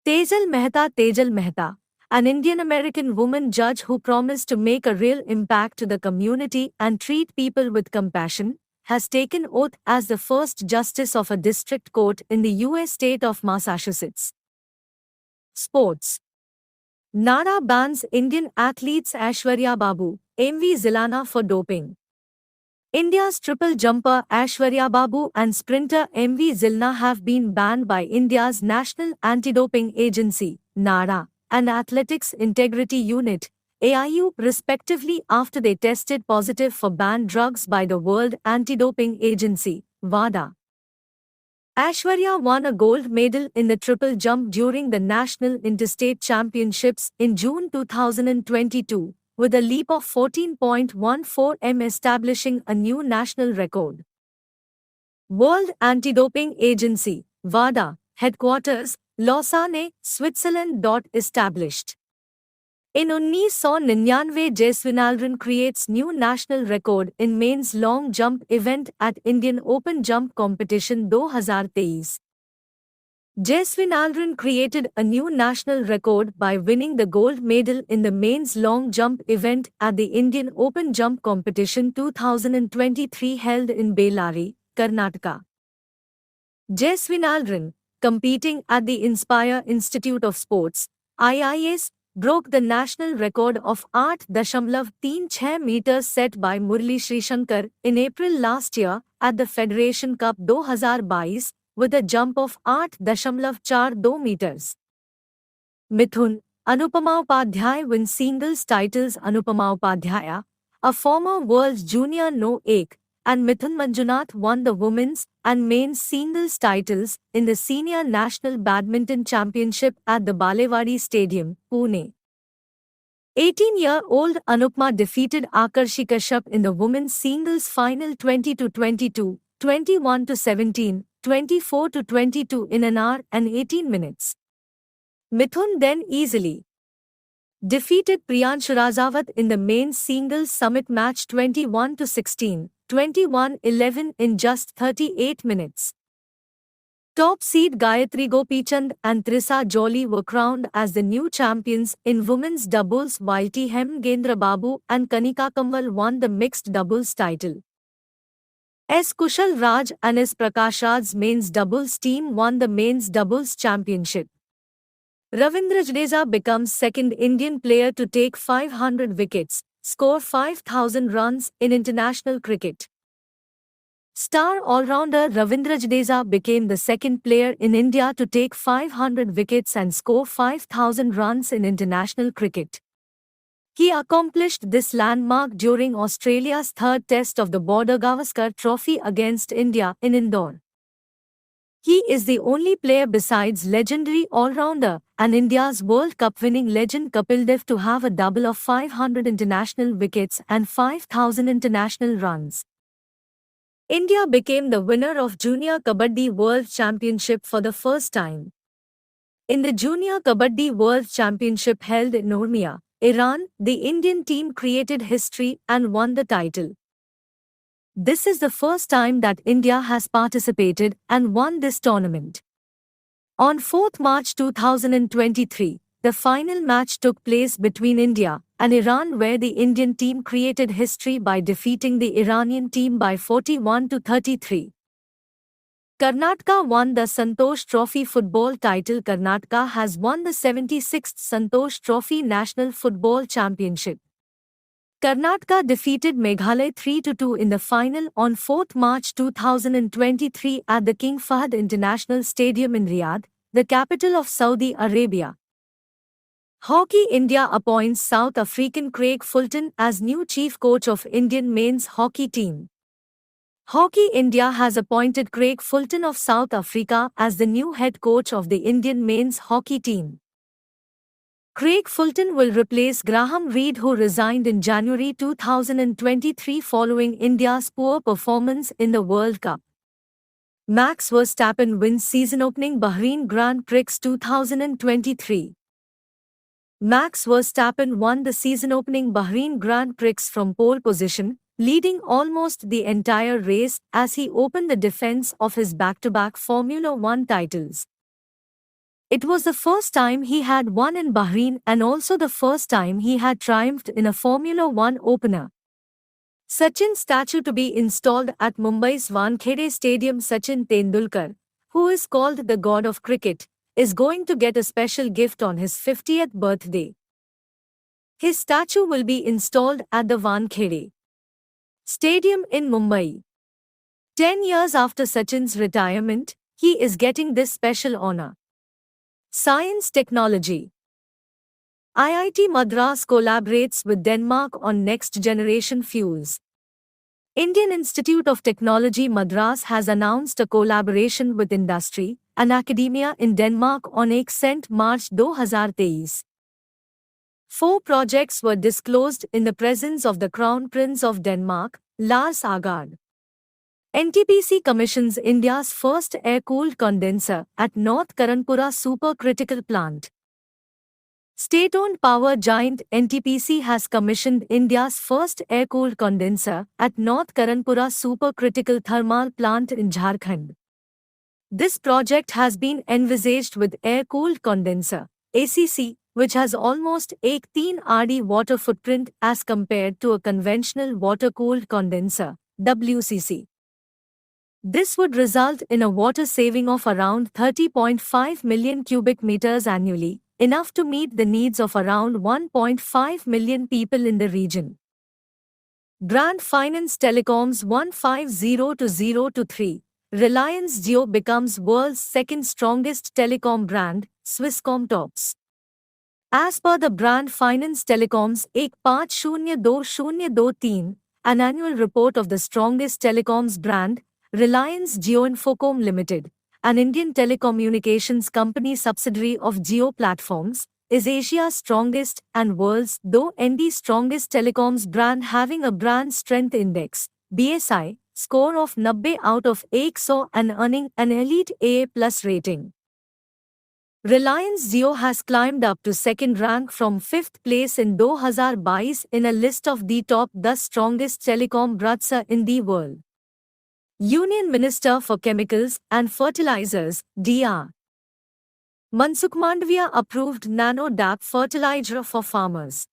Tejal Mehta, an Indian-American woman judge who promised to make a real impact to the community and treat people with compassion, has taken oath as the first justice of a district court in the U.S. state of Massachusetts. Sports. NADA bans Indian athletes Aishwarya Babu, MV Zilana for doping. India's triple jumper Aishwarya Babu and sprinter MV Zilna have been banned by India's National Anti-Doping Agency, NADA, and Athletics Integrity Unit, AIU, respectively after they tested positive for banned drugs by the World Anti-Doping Agency, WADA. Aishwarya won a gold medal in the triple jump during the National Interstate Championships in June 2022, with a leap of 14.14 m, establishing a new national record. World Anti-Doping Agency, WADA, headquarters, Lausanne, Switzerland. Established. In 1999, Jaiswalendran creates new national record in men's long jump event at Indian Open Jump Competition 2023. Jaiswalendran created a new national record by winning the gold medal in the men's long jump event at the Indian Open Jump Competition 2023 held in Bellary, Karnataka. Jaiswalendran, competing at the Inspire Institute of Sports, IIS, broke the national record of 8.36 meters set by Murli Srishankar in April last year at the Federation Cup 2022 with a jump of 8.42 meters. Mithun, Anupama Upadhyay wins singles titles. Anupama Upadhyaya, a former World Junior No-8, and Mithun Manjunath won the women's and men's singles titles in the Senior National Badminton Championship at the Balewadi Stadium, Pune. 18-year-old Anupma defeated Akarshi Kashyap in the women's singles final 20-22, 21-17, 24-22 in an hour and 18 minutes. Mithun then easily defeated Priyanshu Razawat in the men's singles summit match 21-16, 21-11 in just 38 minutes. Top seed Gayatri Gopichand and Trisa Jolly were crowned as the new champions in women's doubles, while T. Hemgendra Babu and Kanika Kamwal won the mixed doubles title. S. Kushal Raj and S. Prakash Raj's men's doubles team won the men's doubles championship. Ravindra Jadeja becomes second Indian player to take 500 wickets, score 5,000 runs in international cricket. Star all-rounder Ravindra Jadeja became the second player in India to take 500 wickets and score 5,000 runs in international cricket. He accomplished this landmark during Australia's third test of the Border Gavaskar Trophy against India in Indore. He is the only player besides legendary all-rounder and India's World Cup winning legend Kapil Dev to have a double of 500 international wickets and 5,000 international runs. India became the winner of Junior Kabaddi World Championship for the first time. In the Junior Kabaddi World Championship held in Urmia, Iran, the Indian team created history and won the title. This is the first time that India has participated and won this tournament. On 4th March 2023, the final match took place between India and Iran, where the Indian team created history by defeating the Iranian team by 41-33. Karnataka won the Santosh Trophy football title. Karnataka has won the 76th Santosh Trophy National Football Championship. Karnataka defeated Meghalaya 3-2 in the final on 4th March 2023 at the King Fahd International Stadium in Riyadh, the capital of Saudi Arabia. Hockey India appoints South African Craig Fulton as new chief coach of Indian men's hockey team. Hockey India has appointed Craig Fulton of South Africa as the new head coach of the Indian men's hockey team. Craig Fulton will replace Graham Reid, who resigned in January 2023 following India's poor performance in the World Cup. Max Verstappen wins season-opening Bahrain Grand Prix 2023. Max Verstappen won the season-opening Bahrain Grand Prix from pole position, leading almost the entire race as he opened the defense of his back-to-back Formula One titles. It was the first time he had won in Bahrain and also the first time he had triumphed in a Formula One opener. Sachin's statue to be installed at Mumbai's Wankhede Stadium. Sachin Tendulkar, who is called the god of cricket, is going to get a special gift on his 50th birthday. His statue will be installed at the Wankhede Stadium in Mumbai. 10 years after Sachin's retirement, he is getting this special honor. Science Technology. IIT Madras collaborates with Denmark on next-generation fuels. Indian Institute of Technology Madras has announced a collaboration with industry and academia in Denmark on accent March 2023. 4 projects were disclosed in the presence of the Crown Prince of Denmark, Lars Agard. NTPC commissions India's first air-cooled condenser at North Karanpura supercritical plant. State-owned power giant NTPC has commissioned India's first air-cooled condenser at North Karanpura supercritical thermal plant in Jharkhand. This project has been envisaged with air-cooled condenser (ACC), which has almost 18 RD water footprint as compared to a conventional water-cooled condenser (WCC). This would result in a water saving of around 30.5 million cubic meters annually, enough to meet the needs of around 1.5 million people in the region. Brand Finance Telecoms 150-023. Reliance Jio becomes world's second strongest telecom brand, Swisscom tops. As per the Brand Finance Telecoms 15-02-2023, an annual report of the strongest telecoms brand, Reliance Jio Infocomm Limited, an Indian telecommunications company subsidiary of Jio Platforms, is Asia's strongest and world's &D strongest telecoms brand, having a brand strength index (BSI) score of 90 out of 100 and earning an elite AA+ rating. Reliance Jio has climbed up to second rank from 5th place in 2022 in a list of the top 10 strongest telecom brands in the world. Union Minister for Chemicals and Fertilizers, Dr. Mansukh Mandavia approved Nano DAP fertilizer for farmers.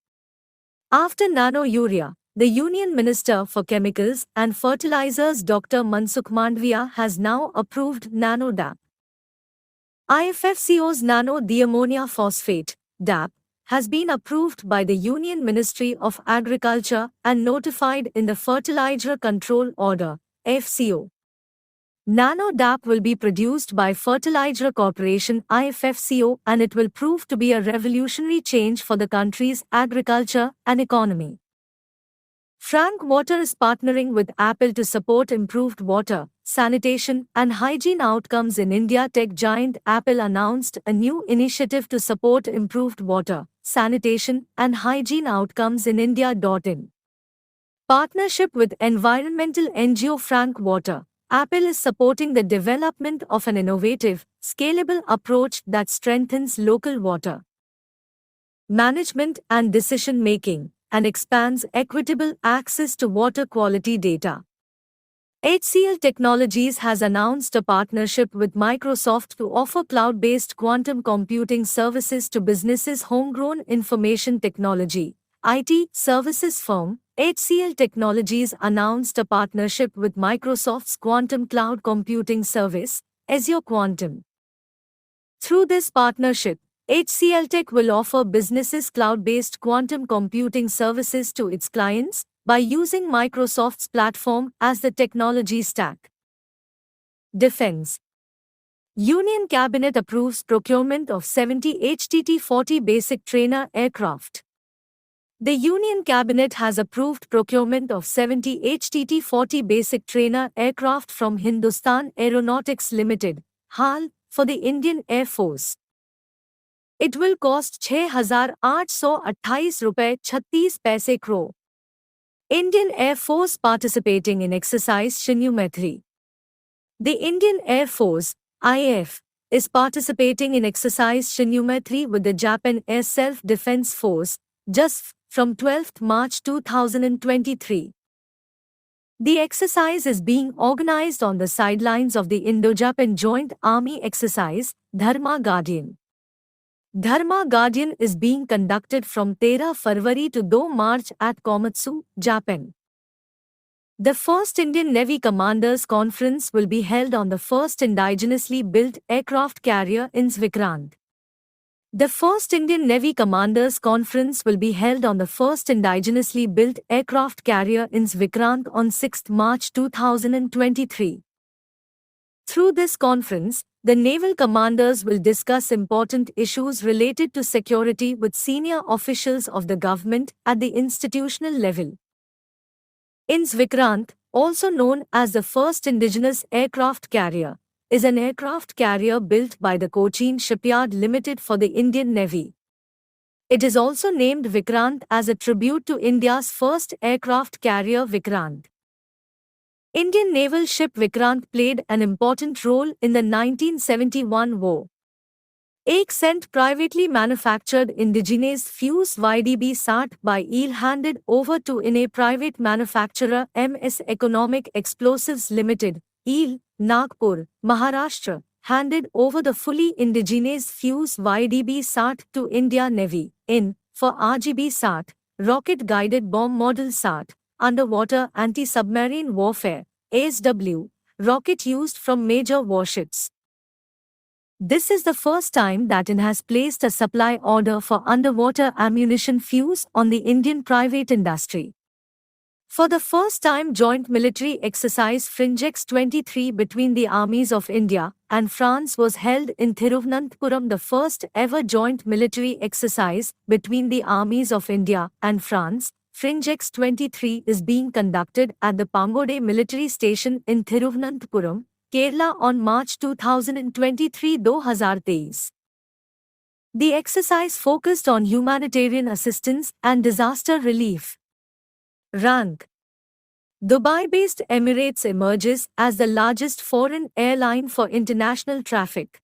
After Nano Urea, the Union Minister for Chemicals and Fertilizers Dr. Mansukh Mandavia has now approved Nano DAP. IFFCO's Nano Deammonia Phosphate, DAP, has been approved by the Union Ministry of Agriculture and notified in the Fertilizer Control Order, FCO. Nano DAP will be produced by Fertilizer Corporation IFFCO, and it will prove to be a revolutionary change for the country's agriculture and economy. Frank Water is partnering with Apple to support improved water, sanitation, and hygiene outcomes in India. Tech giant Apple announced a new initiative to support improved water, sanitation, and hygiene outcomes in India. In partnership with environmental NGO Frank Water, Apple is supporting the development of an innovative, scalable approach that strengthens local water management and decision-making, and expands equitable access to water quality data. HCL Technologies has announced a partnership with Microsoft to offer cloud-based quantum computing services to businesses. Homegrown information technology IT services firm HCL Technologies announced a partnership with Microsoft's quantum cloud computing service, Azure Quantum. Through this partnership, HCL Tech will offer businesses cloud-based quantum computing services to its clients by using Microsoft's platform as the technology stack. Defense. Union Cabinet approves procurement of 70 HTT-40 basic trainer aircraft. The Union Cabinet has approved procurement of 70 HTT-40 basic trainer aircraft from Hindustan Aeronautics Limited, HAL, for the Indian Air Force. It will cost 6,828 रुपए 36 पैसे crore. Indian Air Force participating in exercise Shinyu-3. The Indian Air Force, IAF, is participating in exercise Shinyu-3 with the Japan Air Self-Defense Force, JASF, from 12 March 2023. The exercise is being organized on the sidelines of the Indo-Japan Joint Army Exercise, Dharma Guardian. Dharma Guardian is being conducted from 13 February to 2 March at Komatsu, Japan. The first Indian Navy Commanders Conference will be held on the first indigenously built aircraft carrier in Vikrant. The first Indian Navy Commanders Conference will be held on the first indigenously built aircraft carrier in Vikrant on 6 March 2023. Through this conference, the naval commanders will discuss important issues related to security with senior officials of the government at the institutional level. INS Vikrant, also known as the first indigenous aircraft carrier, is an aircraft carrier built by the Cochin Shipyard Limited for the Indian Navy. It is also named Vikrant as a tribute to India's first aircraft carrier Vikrant. Indian naval ship Vikrant played an important role in the 1971 war. एक cent privately manufactured indigenous fuse YDB-60 by EEL handed over to in a private manufacturer MS Economic Explosives Limited, EEL, Nagpur, Maharashtra, handed over the fully indigenous fuse YDB-60 to India Navy, in, for RGB-60, rocket-guided bomb model 60, underwater anti-submarine warfare, ASW, rocket used from major warships. This is the first time that IN has placed a supply order for underwater ammunition fuse on the Indian private industry. For the first time, joint military exercise Fringex 23 between the armies of India and France was held in Thiruvananthapuram. The first ever joint military exercise between the armies of India and France, Fringex 23, is being conducted at the Pangode military station in Thiruvananthapuram, Kerala on March 2023. The exercise focused on humanitarian assistance and disaster relief. Rank: Dubai-based Emirates emerges as the largest foreign airline for international traffic.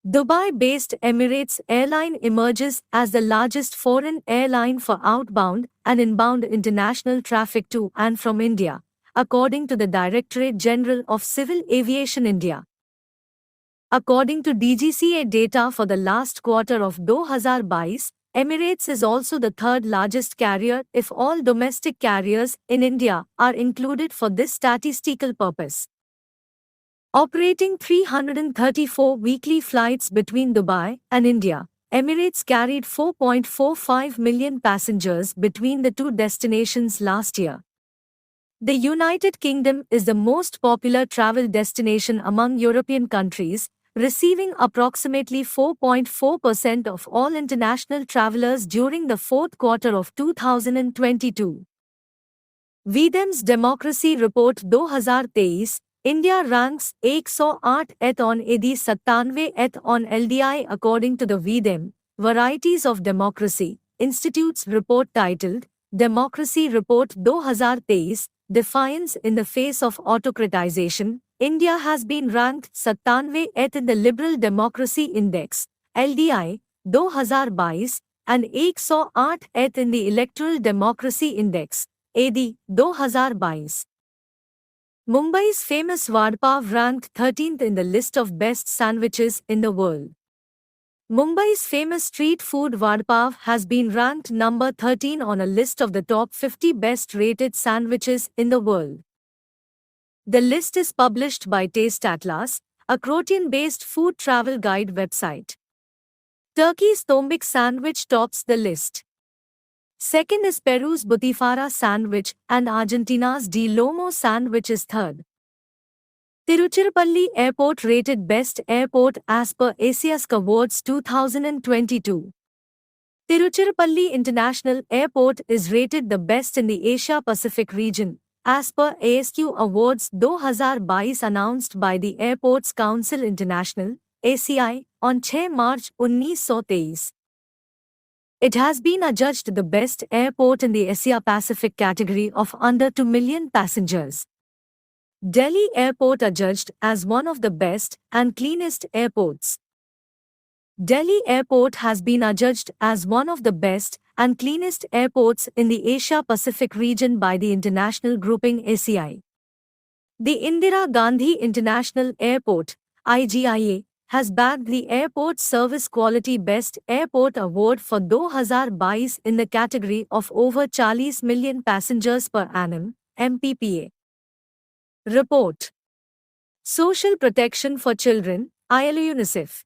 Dubai-based Emirates Airline emerges as the largest foreign airline for outbound and inbound international traffic to and from India, according to the Directorate General of Civil Aviation India. According to DGCA data for the last quarter of 2022, Emirates is also the third largest carrier if all domestic carriers in India are included for this statistical purpose. Operating 334 weekly flights between Dubai and India, Emirates carried 4.45 million passengers between the two destinations last year. The United Kingdom is the most popular travel destination among European countries, receiving approximately 4.4% of all international travelers during the fourth quarter of 2022. Videm's Democracy Report 2023, India ranks 108th on AD 97th on LDI according to the Videm, Varieties of Democracy, Institute's report titled, Democracy Report 2023, Defiance in the Face of Autocratization. India has been ranked 97th in the Liberal Democracy Index, LDI, 2022, and 108th in the Electoral Democracy Index, AD, 2022. Mumbai's famous Vada Pav ranked 13th in the list of best sandwiches in the world. Mumbai's famous street food Vada Pav has been ranked number 13 on a list of the top 50 best rated sandwiches in the world. The list is published by Taste Atlas, a Croatian-based food travel guide website. Turkey's Tombik sandwich tops the list. Second is Peru's Butifarra sandwich, and Argentina's Di Lomo sandwich is third. Tiruchirappalli Airport rated Best Airport as per ASIAS Awards 2022. Tiruchirappalli International Airport is rated the best in the Asia-Pacific region, as per ASQ Awards 2022 announced by the Airports Council International (ACI) on 6 March 1923. It has been adjudged the best airport in the Asia-Pacific category of under 2 million passengers. Delhi Airport adjudged as one of the best and cleanest airports. Delhi Airport has been adjudged as one of the best and cleanest airports in the Asia-Pacific region by the international grouping ACI. The Indira Gandhi International Airport, IGIA, has bagged the Airport Service Quality Best Airport Award for 2022 in the category of over 40 million passengers per annum, MPPA. Report. Social Protection for Children, ILO UNICEF.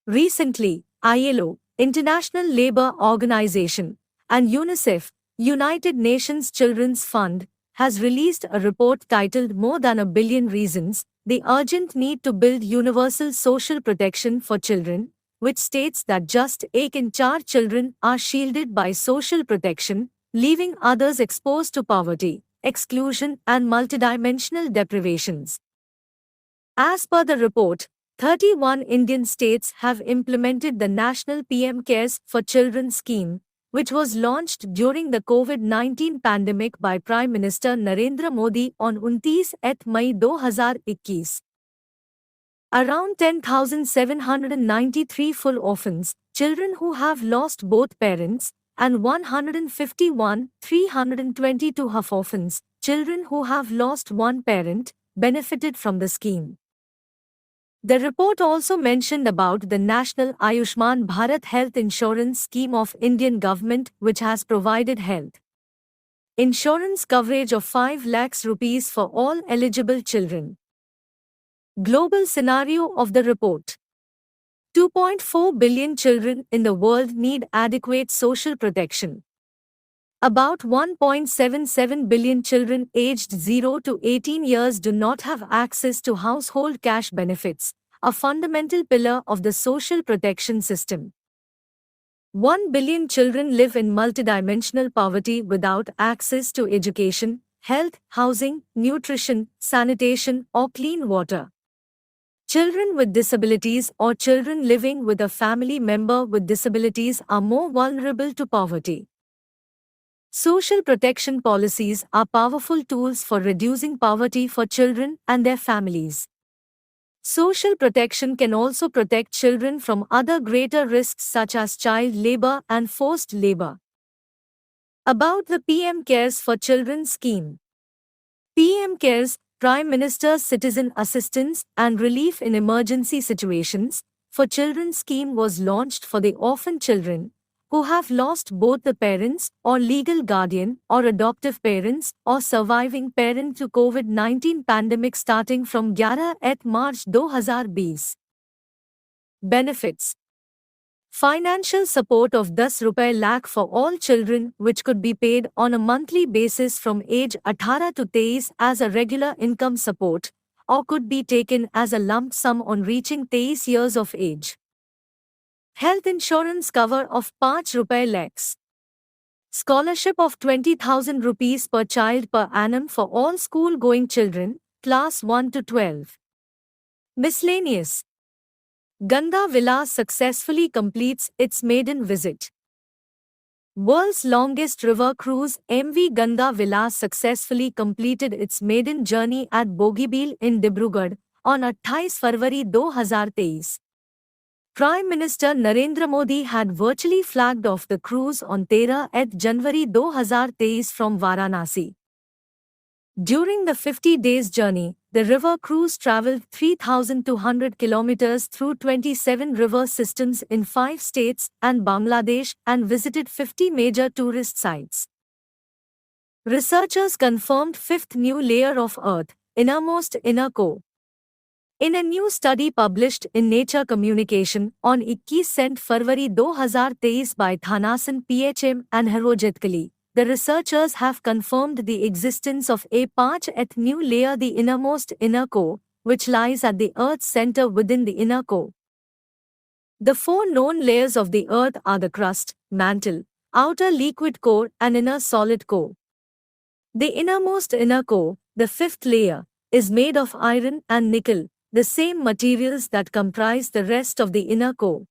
Recently, ILO, International Labour Organization, and UNICEF, United Nations Children's Fund, has released a report titled More Than a Billion Reasons, The Urgent Need to Build Universal Social Protection for Children, which states that just 1 in 4 children are shielded by social protection, leaving others exposed to poverty, exclusion and multidimensional deprivations. As per the report, 31 Indian states have implemented the National PM Cares for Children scheme, which was launched during the COVID-19 pandemic by Prime Minister Narendra Modi on 29 May 2021. Around 10,793 full orphans, children who have lost both parents, and 151,322 half orphans, children who have lost one parent, benefited from the scheme. The report also mentioned about the National Ayushman Bharat Health Insurance Scheme of Indian government, which has provided health insurance coverage of 5 lakhs rupees for all eligible children. Global scenario of the report. 2.4 billion children in the world need adequate social protection. About 1.77 billion children aged 0 to 18 years do not have access to household cash benefits, a fundamental pillar of the social protection system. 1 billion children live in multidimensional poverty without access to education, health, housing, nutrition, sanitation, or clean water. Children with disabilities or children living with a family member with disabilities are more vulnerable to poverty. Social protection policies are powerful tools for reducing poverty for children and their families. Social protection can also protect children from other greater risks such as child labor and forced labor. About the PM Cares for Children scheme. PM Cares, Prime Minister's Citizen Assistance and Relief in Emergency Situations, for Children scheme was launched for the orphan children who have lost both the parents or legal guardian or adoptive parents or surviving parent to COVID-19 pandemic starting from 11 March 2020. Benefits. Financial support of 10 rupees lakh for all children which could be paid on a monthly basis from age 18 to 23 as a regular income support or could be taken as a lump sum on reaching 23 years of age. Health insurance cover of 5 rupees lakhs. Scholarship of 20,000 rupees per child per annum for all school-going children, class 1 to 12. Miscellaneous. Ganga Vilas successfully completes its maiden visit. World's longest river cruise, MV Ganga Vilas successfully completed its maiden journey at Bogibeel in Dibrugarh on 28 February 2023. Prime Minister Narendra Modi had virtually flagged off the cruise on 13 January 2023 from Varanasi. During the 50 days journey, the river cruise travelled 3,200 kilometers through 27 river systems in 5 states and Bangladesh and visited 50 major tourist sites. Researchers confirmed fifth new layer of Earth, innermost inner core. In a new study published in Nature Communication on 21 February 2023 by Thanasan PHM and Herojetkali, the researchers have confirmed the existence of a March new layer, the innermost inner core, which lies at the Earth's center within the inner core. The four known layers of the Earth are the crust, mantle, outer liquid core, and inner solid core. The innermost inner core, the fifth layer, is made of iron and nickel, the same materials that comprise the rest of the inner core.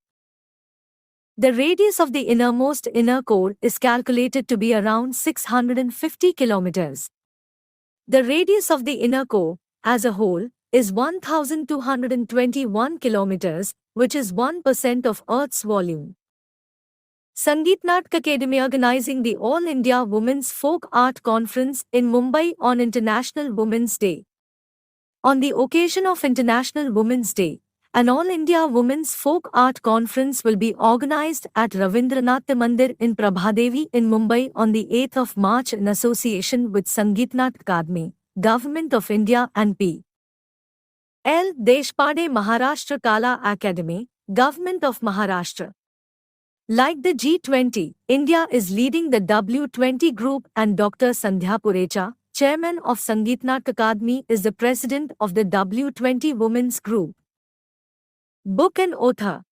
The radius of the innermost inner core is calculated to be around 650 kilometers. The radius of the inner core, as a whole, is 1,221 kilometers, which is 1% of Earth's volume. Sangeet Natak Academy organizing the All India Women's Folk Art Conference in Mumbai on International Women's Day. On the occasion of International Women's Day, an All India Women's Folk Art Conference will be organized at Ravindranath Mandir in Prabhadevi in Mumbai on the 8th of March in association with Sangeet Natak Academy, Government of India and P. L. Deshpande Maharashtra Kala Academy, Government of Maharashtra. Like the G20, India is leading the W20 group and Dr. Sandhya Purecha, Chairman of Sangeet Natak Academy, is the President of the W20 Women's Group. Book and author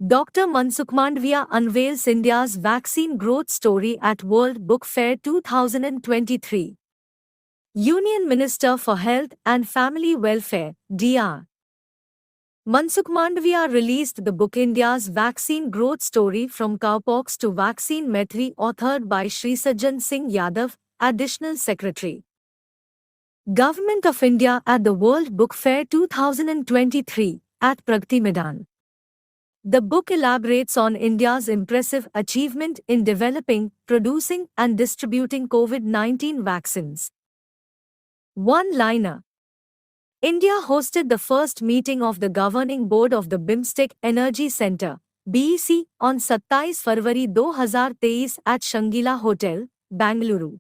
Dr. Mansukh Mandviya unveils India's vaccine growth story at World Book Fair 2023. Union Minister for Health and Family Welfare, Dr. Mansukh Mandviya released the book India's Vaccine Growth Story from Cowpox to Vaccine Methri, authored by Shri Sajjan Singh Yadav, Additional Secretary, Government of India at the World Book Fair 2023 at Pragati Maidan. The book elaborates on India's impressive achievement in developing, producing and distributing COVID-19 vaccines. One-liner. India hosted the first meeting of the Governing Board of the BIMSTEC Energy Centre, BEC, on 27 February 2023 at Shangila Hotel, Bangalore.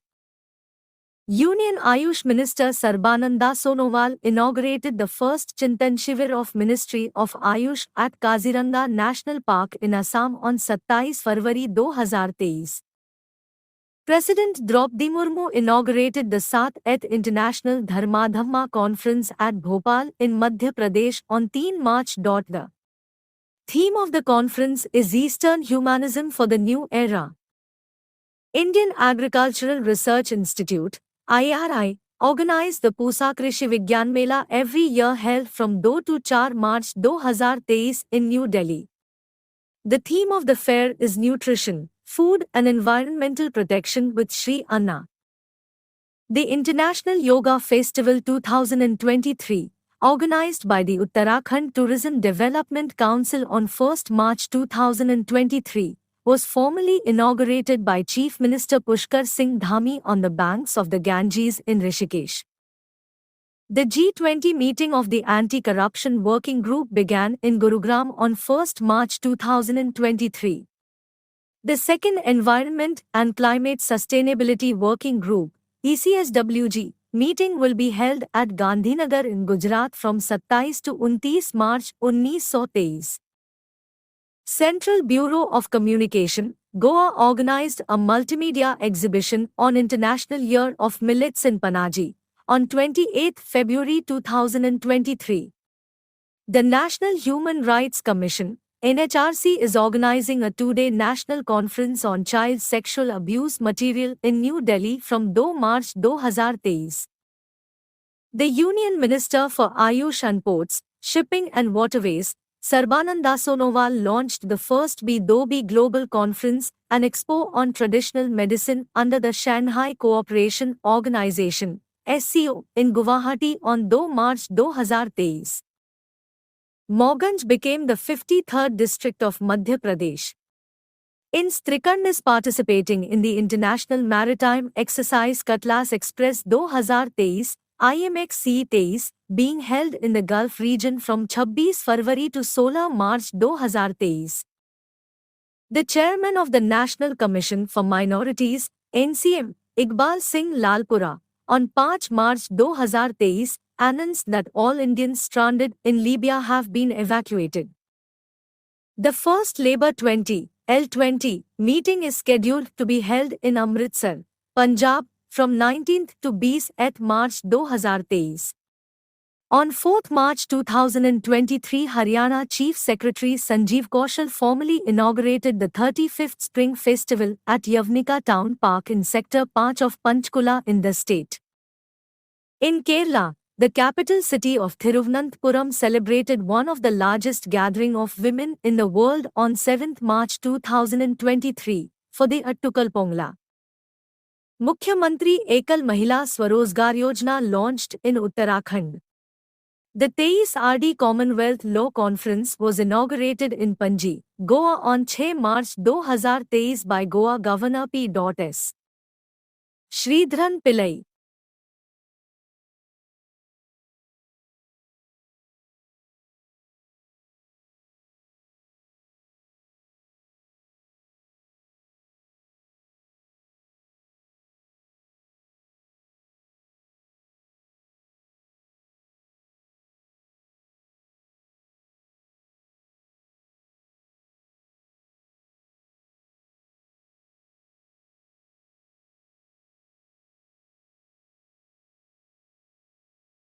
Union Ayush Minister Sarbananda Sonowal inaugurated the first Chintan Shivir of Ministry of Ayush at Kaziranga National Park in Assam on 27 February 2023. President Draupadi Murmu inaugurated the 7th International Dharmadhamma Conference at Bhopal in Madhya Pradesh on 13 March. The theme of the conference is Eastern Humanism for the New Era. Indian Agricultural Research Institute, IRI, organized the Pusa Krishi Vigyan Mela every year, held from 2 to 4 March 2023 in New Delhi. The theme of the fair is Nutrition, Food and Environmental Protection with Sri Anna. The International Yoga Festival 2023, organized by the Uttarakhand Tourism Development Council on 1 March 2023, was formally inaugurated by Chief Minister Pushkar Singh Dhami on the banks of the Ganges in Rishikesh. The G20 meeting of the Anti-Corruption Working Group began in Gurugram on 1 March 2023. The second Environment and Climate Sustainability Working Group, ECSWG, meeting will be held at Gandhinagar in Gujarat from 27 to 29 March 2023. Central Bureau of Communication, Goa organized a multimedia exhibition on International Year of Millets in Panaji on 28 February 2023. The National Human Rights Commission, NHRC, is organizing a two-day national conference on child sexual abuse material in New Delhi from 2 March 2023. The Union Minister for Ayush and Ports, Shipping and Waterways, Sarbananda Sonowal, launched the first B2B Global Conference, an expo on traditional medicine under the Shanghai Cooperation Organization, SCO, in Guwahati on 2 March 2023. Mauganj became the 53rd district of Madhya Pradesh. INS Trikhand is participating in the International Maritime Exercise Cutlass Express 2023, IMX-C23, being held in the Gulf region from 26 February to 16 March 2023. The chairman of the National Commission for Minorities, NCM, Iqbal Singh Lalpura, on 5 March 2023, announced that all Indians stranded in Libya have been evacuated. The first Labour 20, L20 meeting is scheduled to be held in Amritsar, Punjab, from 19th to 20th March 2023. On 4th March 2023, Haryana Chief Secretary Sanjeev Kaushal formally inaugurated the 35th Spring Festival at Yavnika Town Park in Sector 5 of Panchkula in the state. In Kerala, the capital city of Thiruvananthapuram celebrated one of the largest gathering of women in the world on 7th March 2023 for the Attukal Pongla. Mukhyamantri Ekal Mahila Swarozgar Yojana launched in Uttarakhand. The 23rd RD Commonwealth Law Conference was inaugurated in Panji, Goa on 6 March 2023 by Goa Governor P.S. Sridharan Pillai.